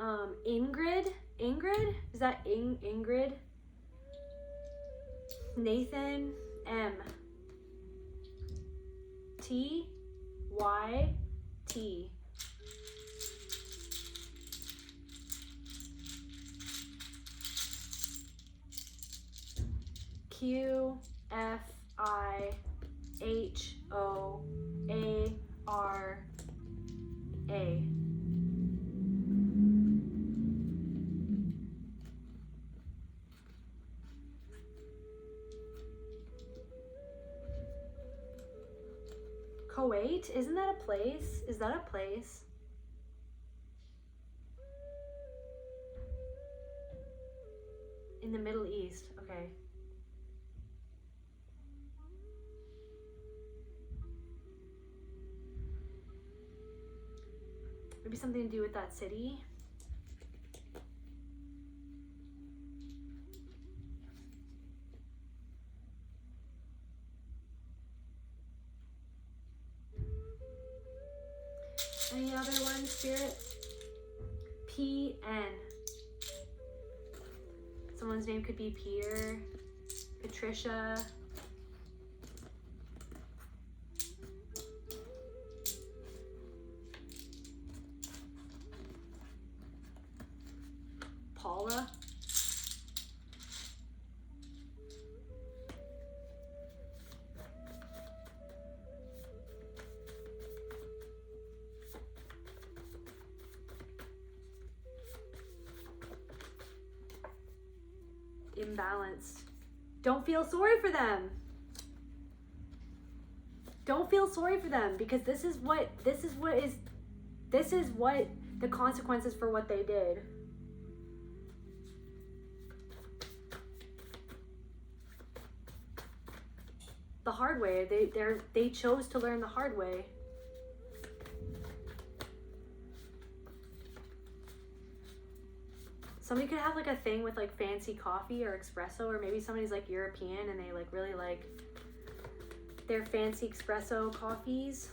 S1: Ingrid. Ingrid? Is that Ingrid? Nathan. M. T. Y. T. Q. F. I. H. O. A. R. A. Kuwait? Isn't that a place? Is that a place? In the Middle East. Okay. Maybe something to do with that city. Any other one, Spirit? P-N. Someone's name could be Peter, Patricia. Paula. Imbalanced. Don't feel sorry for them. Don't feel sorry for them, because this is what the consequences for what they did. The hard way. They chose to learn the hard way. Somebody could have like a thing with like fancy coffee or espresso, or maybe somebody's like European and they like really like their fancy espresso coffees.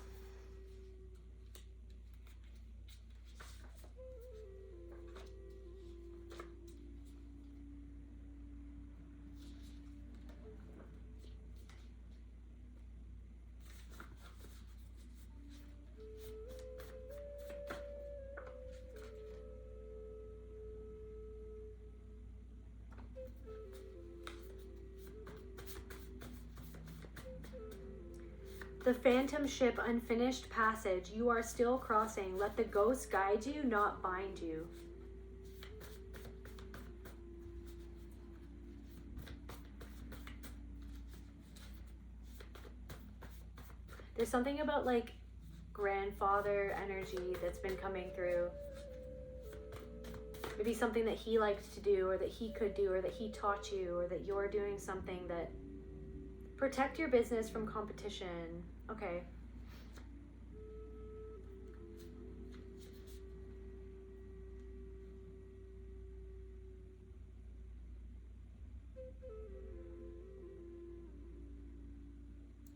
S1: The phantom ship, unfinished passage. You are still crossing. Let the ghosts guide you, not bind you. There's something about like grandfather energy that's been coming through. Maybe something that he liked to do, or that he could do, or that he taught you, or that you're doing something that protect your business from competition. Okay.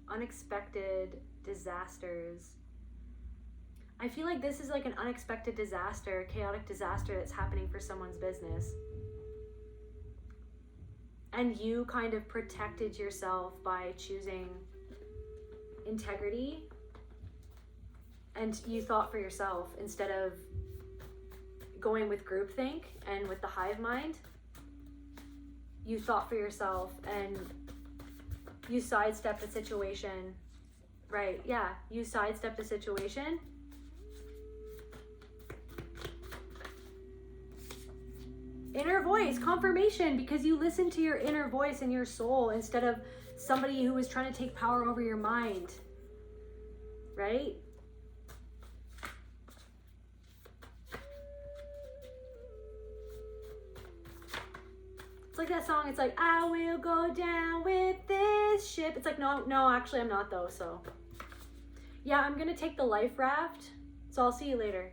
S1: Unexpected disasters. I feel like this is like an unexpected disaster, chaotic disaster that's happening for someone's business. And you kind of protected yourself by choosing integrity, and you thought for yourself instead of going with groupthink and with the hive mind. You thought for yourself and you sidestepped the situation. Right, yeah, you sidestepped the situation. Inner voice, confirmation, because you listened to your inner voice and your soul instead of somebody who was trying to take power over your mind. Right? It's like that song, it's like, I will go down with this ship. It's like, no, actually I'm not though, so. Yeah, I'm gonna take the life raft, so I'll see you later.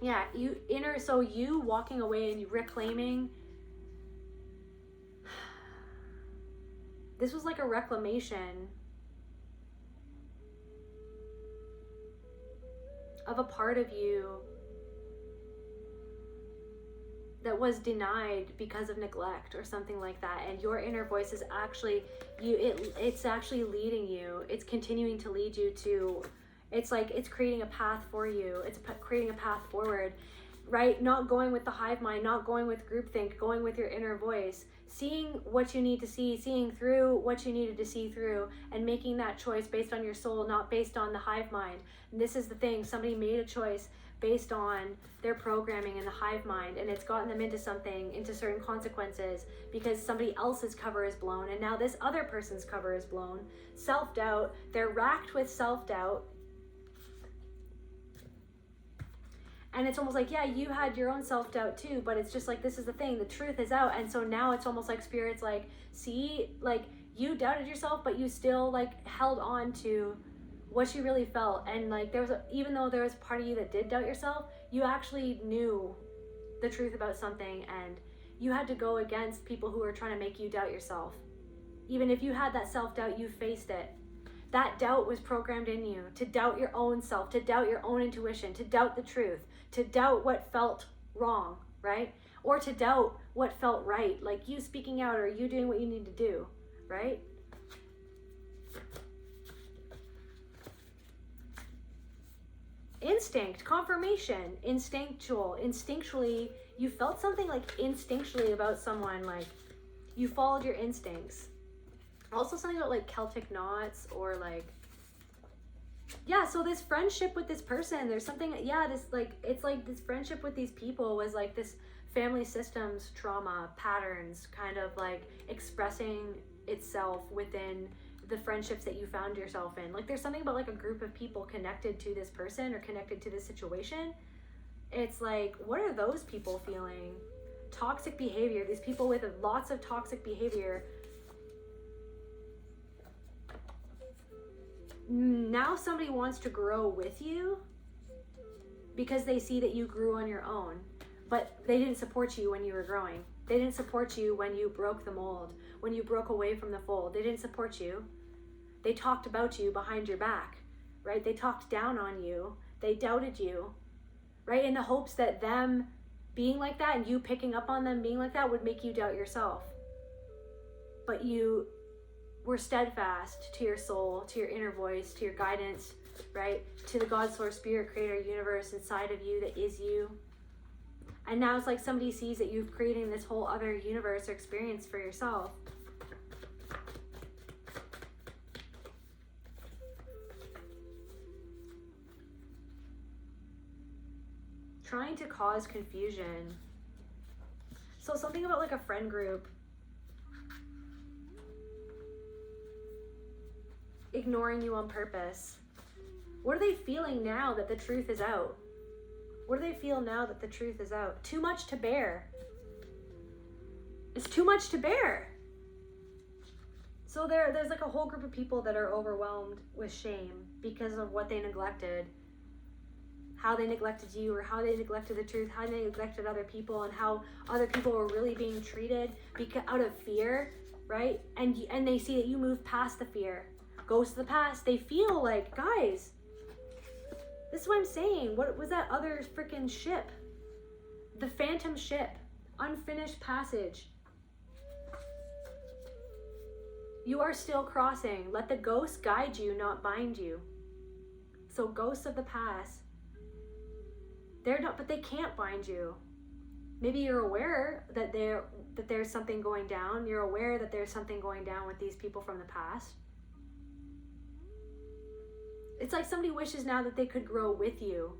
S1: Yeah, so you walking away and you reclaiming This was like a reclamation of a part of you that was denied because of neglect or something like that, and your inner voice is actually it's actually leading you. It's continuing to lead you to, it's like it's creating a path for you. It's creating a path forward, right? Not going with the hive mind, not going with groupthink, going with your inner voice, seeing what you need to see, seeing through what you needed to see through, and making that choice based on your soul, not based on the hive mind. And this is the thing, somebody made a choice based on their programming in the hive mind, and it's gotten them into something, into certain consequences, because somebody else's cover is blown, and now this other person's cover is blown. Self-doubt, they're racked with self-doubt. And it's almost like, yeah, you had your own self-doubt too, but it's just like, this is the thing, the truth is out. And so now it's almost like Spirit's like, see, like, you doubted yourself, but you still like held on to what you really felt. And like, there was even though there was part of you that did doubt yourself, you actually knew the truth about something, and you had to go against people who were trying to make you doubt yourself. Even if you had that self-doubt, you faced it. That doubt was programmed in you to doubt your own self, to doubt your own intuition, to doubt the truth, to doubt what felt wrong, right? Or to doubt what felt right, like you speaking out or you doing what you need to do, right? Instinct, confirmation, instinctually, you felt something like instinctually about someone, like you followed your instincts. Also something about like Celtic knots, or like, yeah, so this friendship with this person, there's something, yeah, this like, it's like this friendship with these people was like this family systems trauma patterns kind of like expressing itself within the friendships that you found yourself in. Like there's something about like a group of people connected to this person or connected to this situation. It's like, what are those people feeling? Toxic behavior, these people with lots of toxic behavior. Now somebody wants to grow with you because they see that you grew on your own, but they didn't support you when you were growing. They didn't support you when you broke the mold, when you broke away from the fold. They didn't support you. They talked about you behind your back, right? They talked down on you. They doubted you, right? In the hopes that them being like that and you picking up on them being like that would make you doubt yourself. But you were steadfast to your soul, to your inner voice, to your guidance, right? To the God, Source, Spirit, Creator, Universe inside of you that is you. And now it's like somebody sees that you've created this whole other universe or experience for yourself. Trying to cause confusion. So something about like a friend group ignoring you on purpose. What are they feeling now that the truth is out? What do they feel now that the truth is out? Too much to bear. It's too much to bear. So there's like a whole group of people that are overwhelmed with shame because of what they neglected. How they neglected you, or how they neglected the truth, how they neglected other people, and how other people were really being treated because out of fear, right? And they see that you move past the fear. Goes to the past. They feel like, guys, this is what I'm saying. What was that other freaking ship? The phantom ship. Unfinished passage. You are still crossing. Let the ghosts guide you, not bind you. So ghosts of the past, they're not, but they can't bind you. Maybe you're aware that there's something going down. You're aware that there's something going down with these people from the past. It's like somebody wishes now that they could grow with you,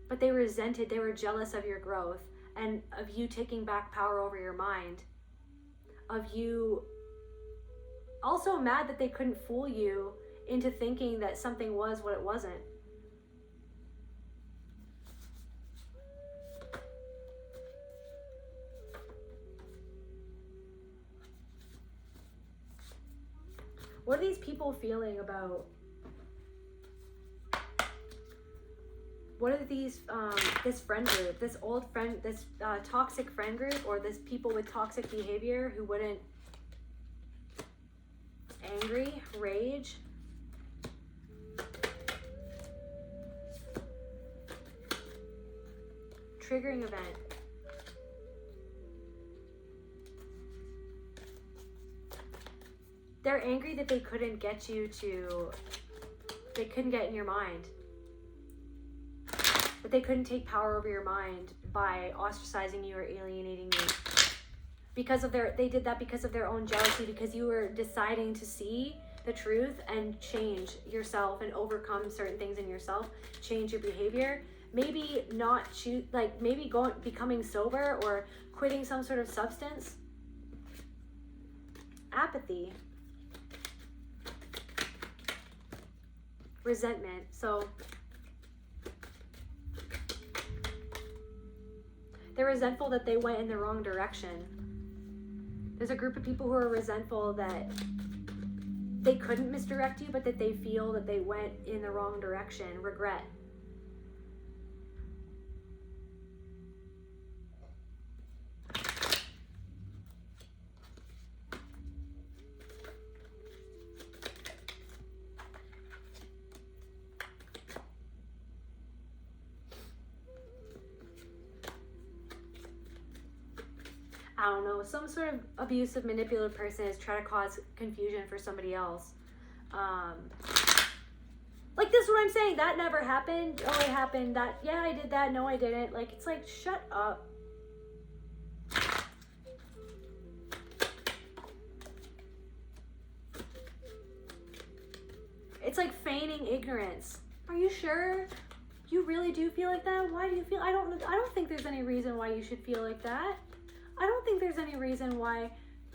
S1: but they resented, they were jealous of your growth and of you taking back power over your mind, of you also mad that they couldn't fool you into thinking that something was what it wasn't. What are these people feeling about? What are these, this friend group, this old friend, this toxic friend group, or this people with toxic behavior who wouldn't angry, rage. Triggering event. They're angry that they couldn't get they couldn't get in your mind. That they couldn't take power over your mind by ostracizing you or alienating you. They did that because of their own jealousy, because you were deciding to see the truth and change yourself and overcome certain things in yourself, change your behavior. Maybe becoming sober or quitting some sort of substance. Apathy. Resentment. So they're resentful that they went in the wrong direction. There's a group of people who are resentful that they couldn't misdirect you, but that they feel that they went in the wrong direction. Regret. I don't know, some sort of abusive, manipulative person is trying to cause confusion for somebody else. Like, this is what I'm saying. That never happened. Oh, it happened. That, yeah, I did that. No, I didn't. Like, it's like, shut up. It's like feigning ignorance. Are you sure? You really do feel like that? Why do you feel? I don't think there's any reason why you should feel like that. I don't think there's any reason why.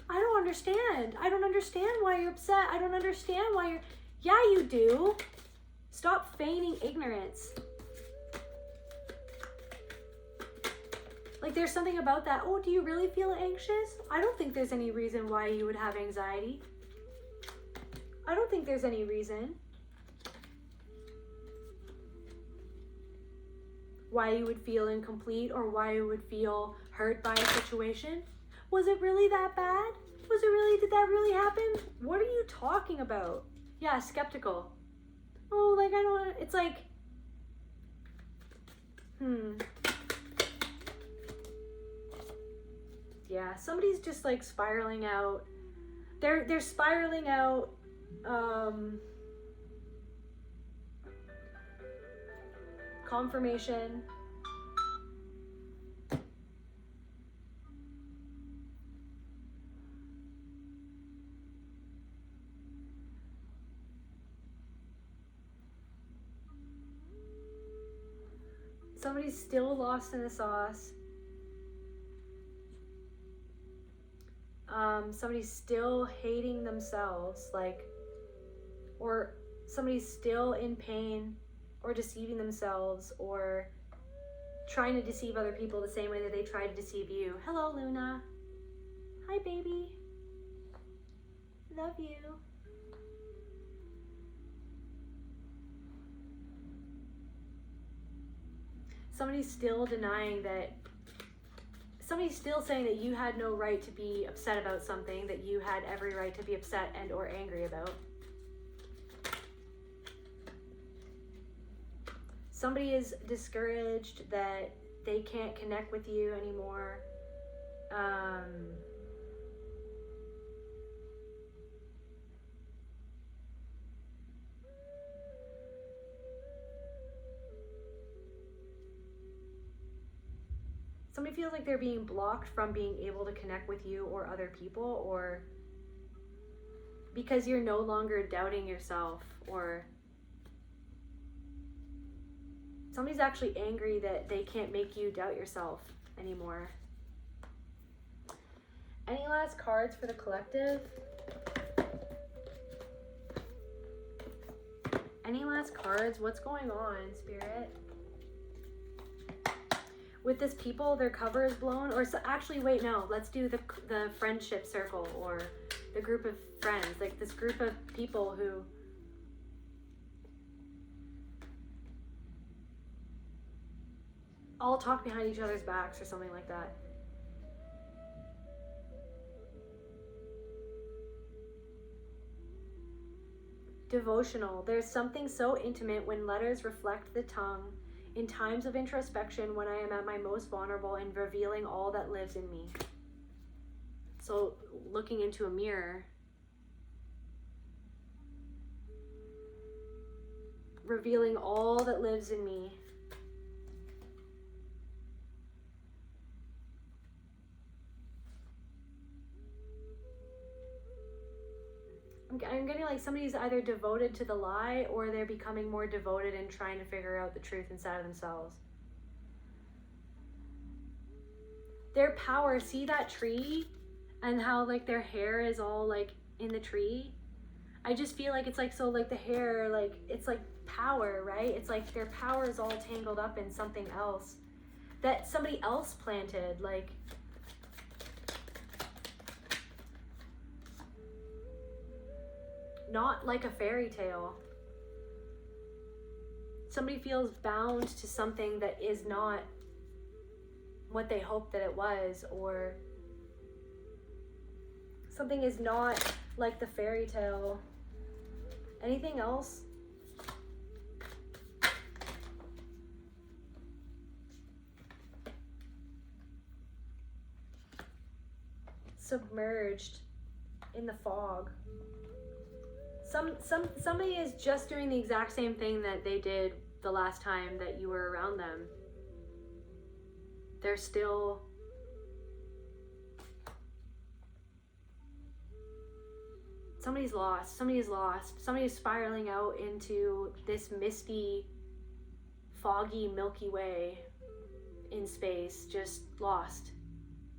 S1: I don't understand. I don't understand why you're upset. I don't understand why you're... Yeah, you do. Stop feigning ignorance. Like, there's something about that. Oh, do you really feel anxious? I don't think there's any reason why you would have anxiety. I don't think there's any reason why you would feel incomplete or why you would feel hurt by a situation. Was it really that bad? Did that really happen? What are you talking about? Yeah, skeptical. Oh, like, I don't, it's like, yeah, somebody's just like spiraling out. They're spiraling out, confirmation. Somebody's still lost in the sauce. Somebody's still hating themselves, like, or somebody's still in pain or deceiving themselves or trying to deceive other people the same way that they tried to deceive you. Hello, Luna. Hi, baby. Love you. Somebody's still denying that, somebody's still saying that you had no right to be upset about something that you had every right to be upset and or angry about. Somebody is discouraged that they can't connect with you anymore. Somebody feels like they're being blocked from being able to connect with you or other people, or because you're no longer doubting yourself, or somebody's actually angry that they can't make you doubt yourself anymore. Any last cards for the collective? Any last cards? What's going on, Spirit? With this people, their cover is blown, or so, actually, wait, no, let's do the friendship circle, or the group of friends, like this group of people who all talk behind each other's backs or something like that. Devotional. There's something so intimate when letters reflect the tongue. In times of introspection, when I am at my most vulnerable and revealing all that lives in me. So looking into a mirror, revealing all that lives in me. I'm getting like somebody's either devoted to the lie or they're becoming more devoted and trying to figure out the truth inside of themselves. Their power, see that tree and how like their hair is all like in the tree? I just feel like it's like, so like the hair, like it's like power, right? It's like their power is all tangled up in something else that somebody else planted, like not like a fairy tale. Somebody feels bound to something that is not what they hoped that it was, or something is not like the fairy tale. Anything else? Submerged in the fog. Somebody is just doing the exact same thing that they did the last time that you were around them. They're still somebody's lost. Somebody's spiraling out into this misty, foggy Milky Way in space, just lost.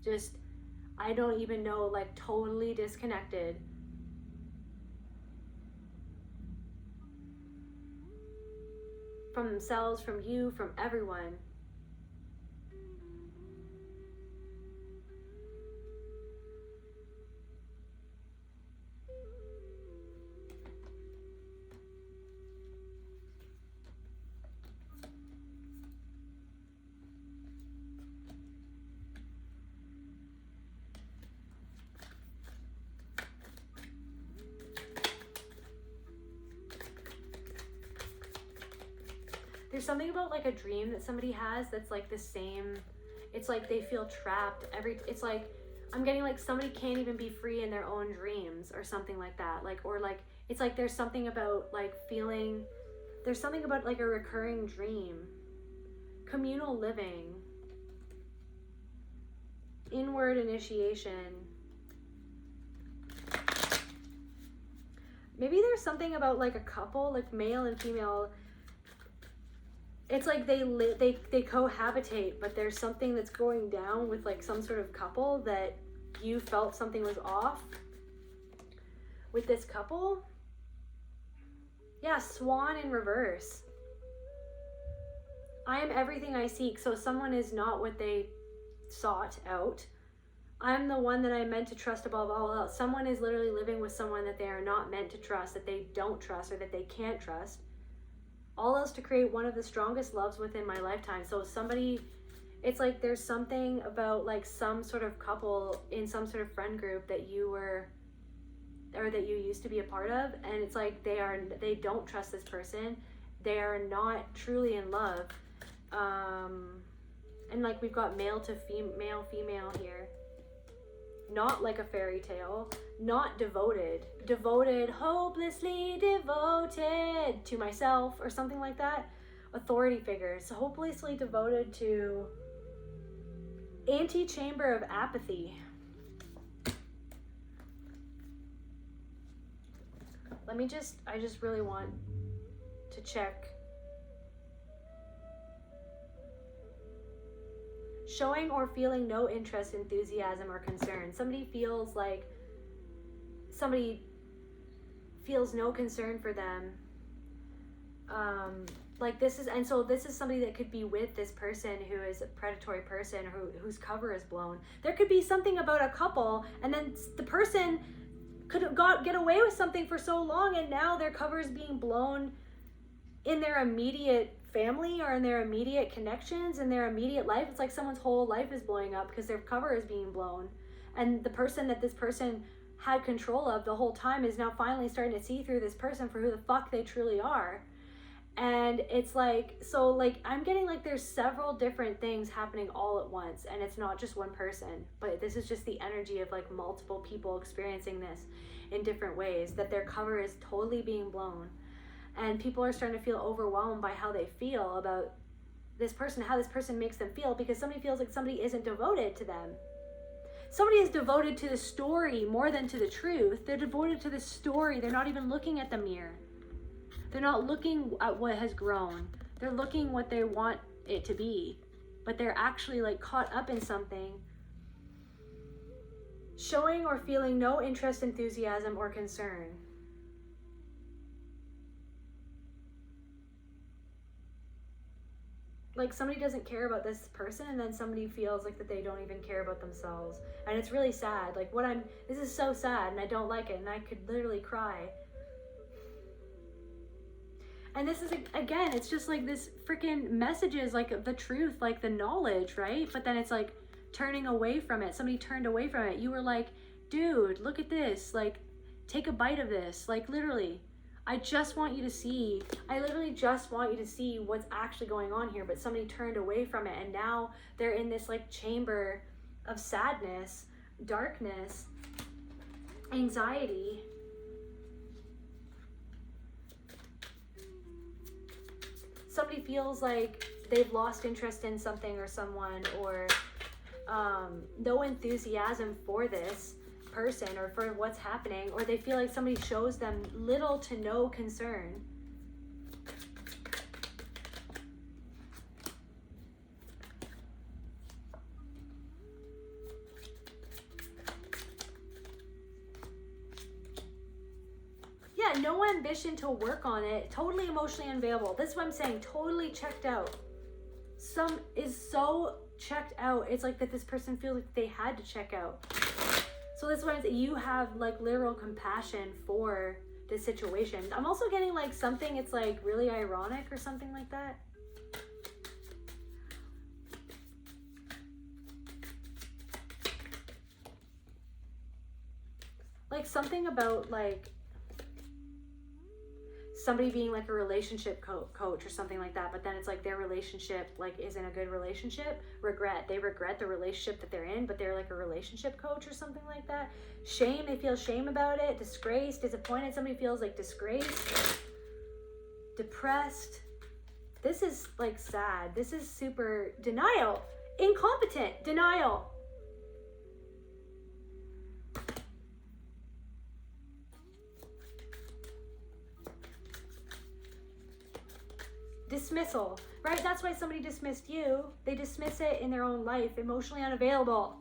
S1: Just, I don't even know, like totally disconnected. From themselves, from you, from everyone. There's something about like a dream that somebody has that's like the same. It's like they feel trapped it's like I'm getting like somebody can't even be free in their own dreams or something like that. Like, or like it's like there's something about like feeling, there's something about like a recurring dream. Communal living. Inward initiation. Maybe there's something about like a couple, like male and female. It's like they cohabitate, but there's something that's going down with like some sort of couple that you felt something was off with this couple. Yeah, swan in reverse. I am everything I seek. So someone is not what they sought out. I'm the one that I meant to trust above all else. Someone is literally living with someone that they are not meant to trust, that they don't trust, or that they can't trust. All else to create one of the strongest loves within my lifetime. So somebody, it's like there's something about like some sort of couple in some sort of friend group that you were, or that you used to be a part of, and it's like they don't trust this person. They are not truly in love. And like we've got male to female here. Not like a fairy tale, not devoted, hopelessly devoted to myself or something like that. Authority figures, hopelessly devoted to antechamber of apathy. I just really want to check. Showing or feeling no interest, enthusiasm, or concern. Somebody feels no concern for them. Like this is somebody that could be with this person who is a predatory person, whose cover is blown. There could be something about a couple, and then the person could have get away with something for so long, and now their cover is being blown in their immediate family or in their immediate connections, in their immediate life. It's like someone's whole life is blowing up because their cover is being blown, and the person that this person had control of the whole time is now finally starting to see through this person for who the fuck they truly are. And it's like, so like I'm getting like there's several different things happening all at once, and it's not just one person, but this is just the energy of like multiple people experiencing this in different ways, that their cover is totally being blown, and people are starting to feel overwhelmed by how they feel about this person, how this person makes them feel, because somebody feels like somebody isn't devoted to them. Somebody is devoted to the story more than to the truth. They're devoted to the story. They're not even looking at the mirror. They're not looking at what has grown. They're looking what they want it to be. But they're actually like caught up in something. Showing or feeling no interest, enthusiasm, or concern. Like somebody doesn't care about this person, and then somebody feels like that they don't even care about themselves. And it's really sad. Like this is so sad, and I don't like it, and I could literally cry. And this is, again, it's just like this freaking messages, like the truth, like the knowledge, right? But then it's like turning away from it. Somebody turned away from it. You were like, dude, look at this. Like, take a bite of this. Like, literally, I literally just want you to see what's actually going on here. But somebody turned away from it. And now they're in this like chamber of sadness, darkness, anxiety. Somebody feels like they've lost interest in something or someone, or no enthusiasm for this person or for what's happening, or they feel like somebody shows them little to no concern. Yeah, no ambition to work on it. Totally emotionally unavailable. This is what I'm saying. Totally checked out. Some is so checked out. It's like that this person feels like they had to check out. So that's why I'm saying you have like literal compassion for the situation. I'm also getting like something, it's like really ironic or something like that. Like something about like somebody being like a relationship coach or something like that, but then it's like their relationship like isn't a good relationship. They regret the relationship that they're in, but they're like a relationship coach or something like that. Shame, they feel shame about it. Disgrace, disappointed, somebody feels like disgraced, depressed. This is like sad. This is super denial, incompetent, denial. Dismissal, right? That's why somebody dismissed you. They dismiss it in their own life. Emotionally unavailable.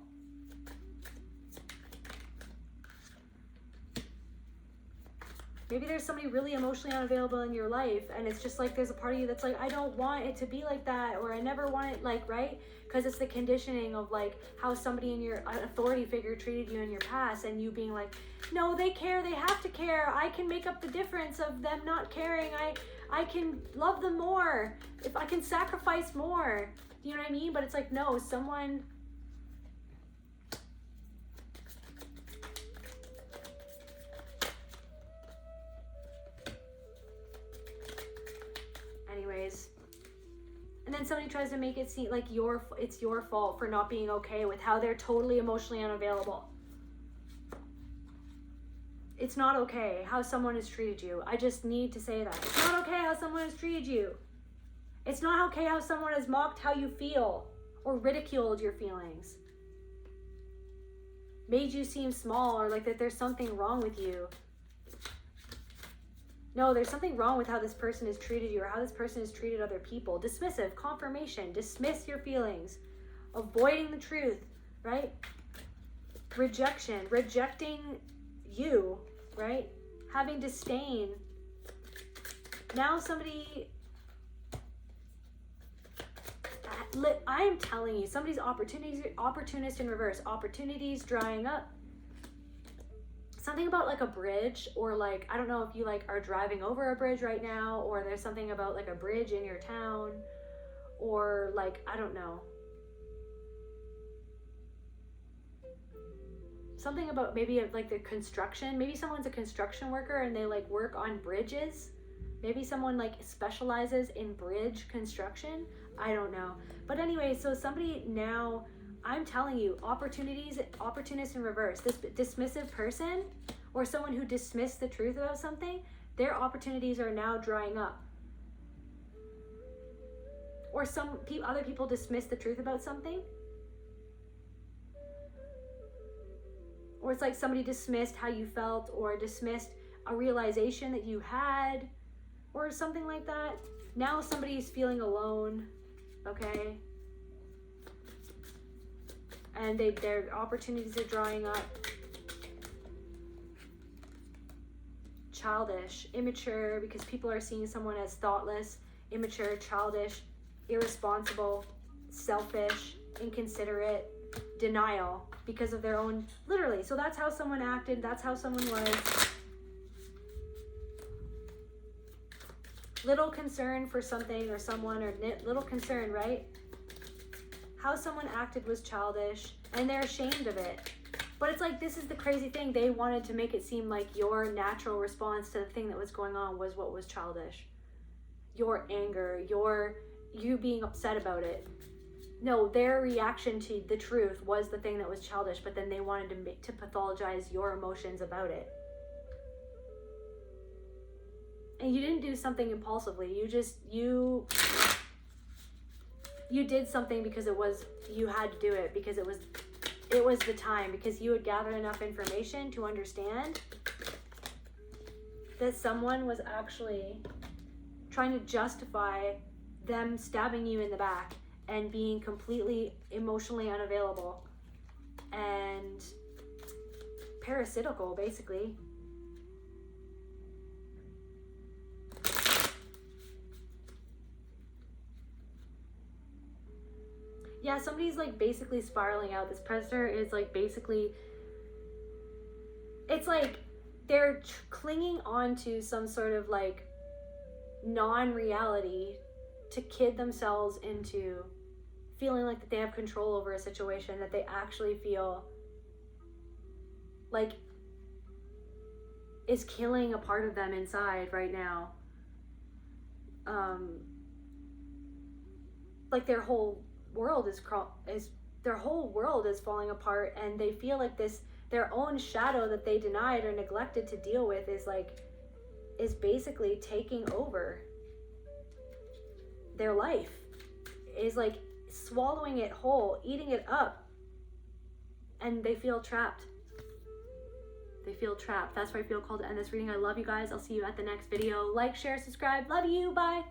S1: Maybe there's somebody really emotionally unavailable in your life, and it's just like there's a part of you that's like, I don't want it to be like that, or I never want it, like, right? Because it's the conditioning of like how somebody in your authority figure treated you in your past, and you being like, no, they care, they have to care. I can make up the difference of them not caring. I can love them more if I can sacrifice more. Do you know what I mean? But it's like, no, someone. Anyways. And then somebody tries to make it seem like it's your fault for not being okay with how they're totally emotionally unavailable. It's not okay how someone has treated you. I just need to say that. It's not okay how someone has treated you. It's not okay how someone has mocked how you feel or ridiculed your feelings. Made you seem small, or like that there's something wrong with you. No, there's something wrong with how this person has treated you or how this person has treated other people. Dismissive, confirmation, dismiss your feelings. Avoiding the truth, right? Rejection, rejecting you, right? Having disdain. Now somebody, I am telling you, somebody's opportunist in reverse. Opportunities drying up. Something about like a bridge, or like, I don't know if you like are driving over a bridge right now, or there's something about like a bridge in your town, or like, I don't know. something about maybe like the construction. Maybe someone's a construction worker and they like work on bridges. Maybe someone like specializes in bridge construction. I don't know. But anyway, so somebody now, I'm telling you, opportunists in reverse. This dismissive person or someone who dismissed the truth about something, their opportunities are now drying up. Or other people dismiss the truth about something. Or it's like somebody dismissed how you felt or dismissed a realization that you had or something like that. Now somebody's feeling alone, okay? And their opportunities are drying up. Childish, immature, because people are seeing someone as thoughtless, immature, childish, irresponsible, selfish, inconsiderate, denial because of their own, literally. So that's how someone acted, that's how someone was. Little concern for something or someone, or little concern, right? How someone acted was childish and they're ashamed of it. But it's like, this is the crazy thing. They wanted to make it seem like your natural response to the thing that was going on was what was childish. Your anger, you being upset about it. No, their reaction to the truth was the thing that was childish, but then they wanted to pathologize your emotions about it. And you didn't do something impulsively. You did something because you had to do it, because it was the time, because you had gathered enough information to understand that someone was actually trying to justify them stabbing you in the back and being completely emotionally unavailable and parasitical, basically. Yeah, somebody's like basically spiraling out. This predator is like basically, it's like they're clinging on to some sort of like non-reality to kid themselves into feeling like that they have control over a situation that they actually feel like is killing a part of them inside right now. Like their whole world is falling apart, and they feel like their own shadow that they denied or neglected to deal with is basically taking over their life, is like swallowing it whole, eating it up, and they feel trapped. That's why I feel called to end this reading. I love you guys. I'll see you at the next video. Like, share, subscribe. Love you. Bye.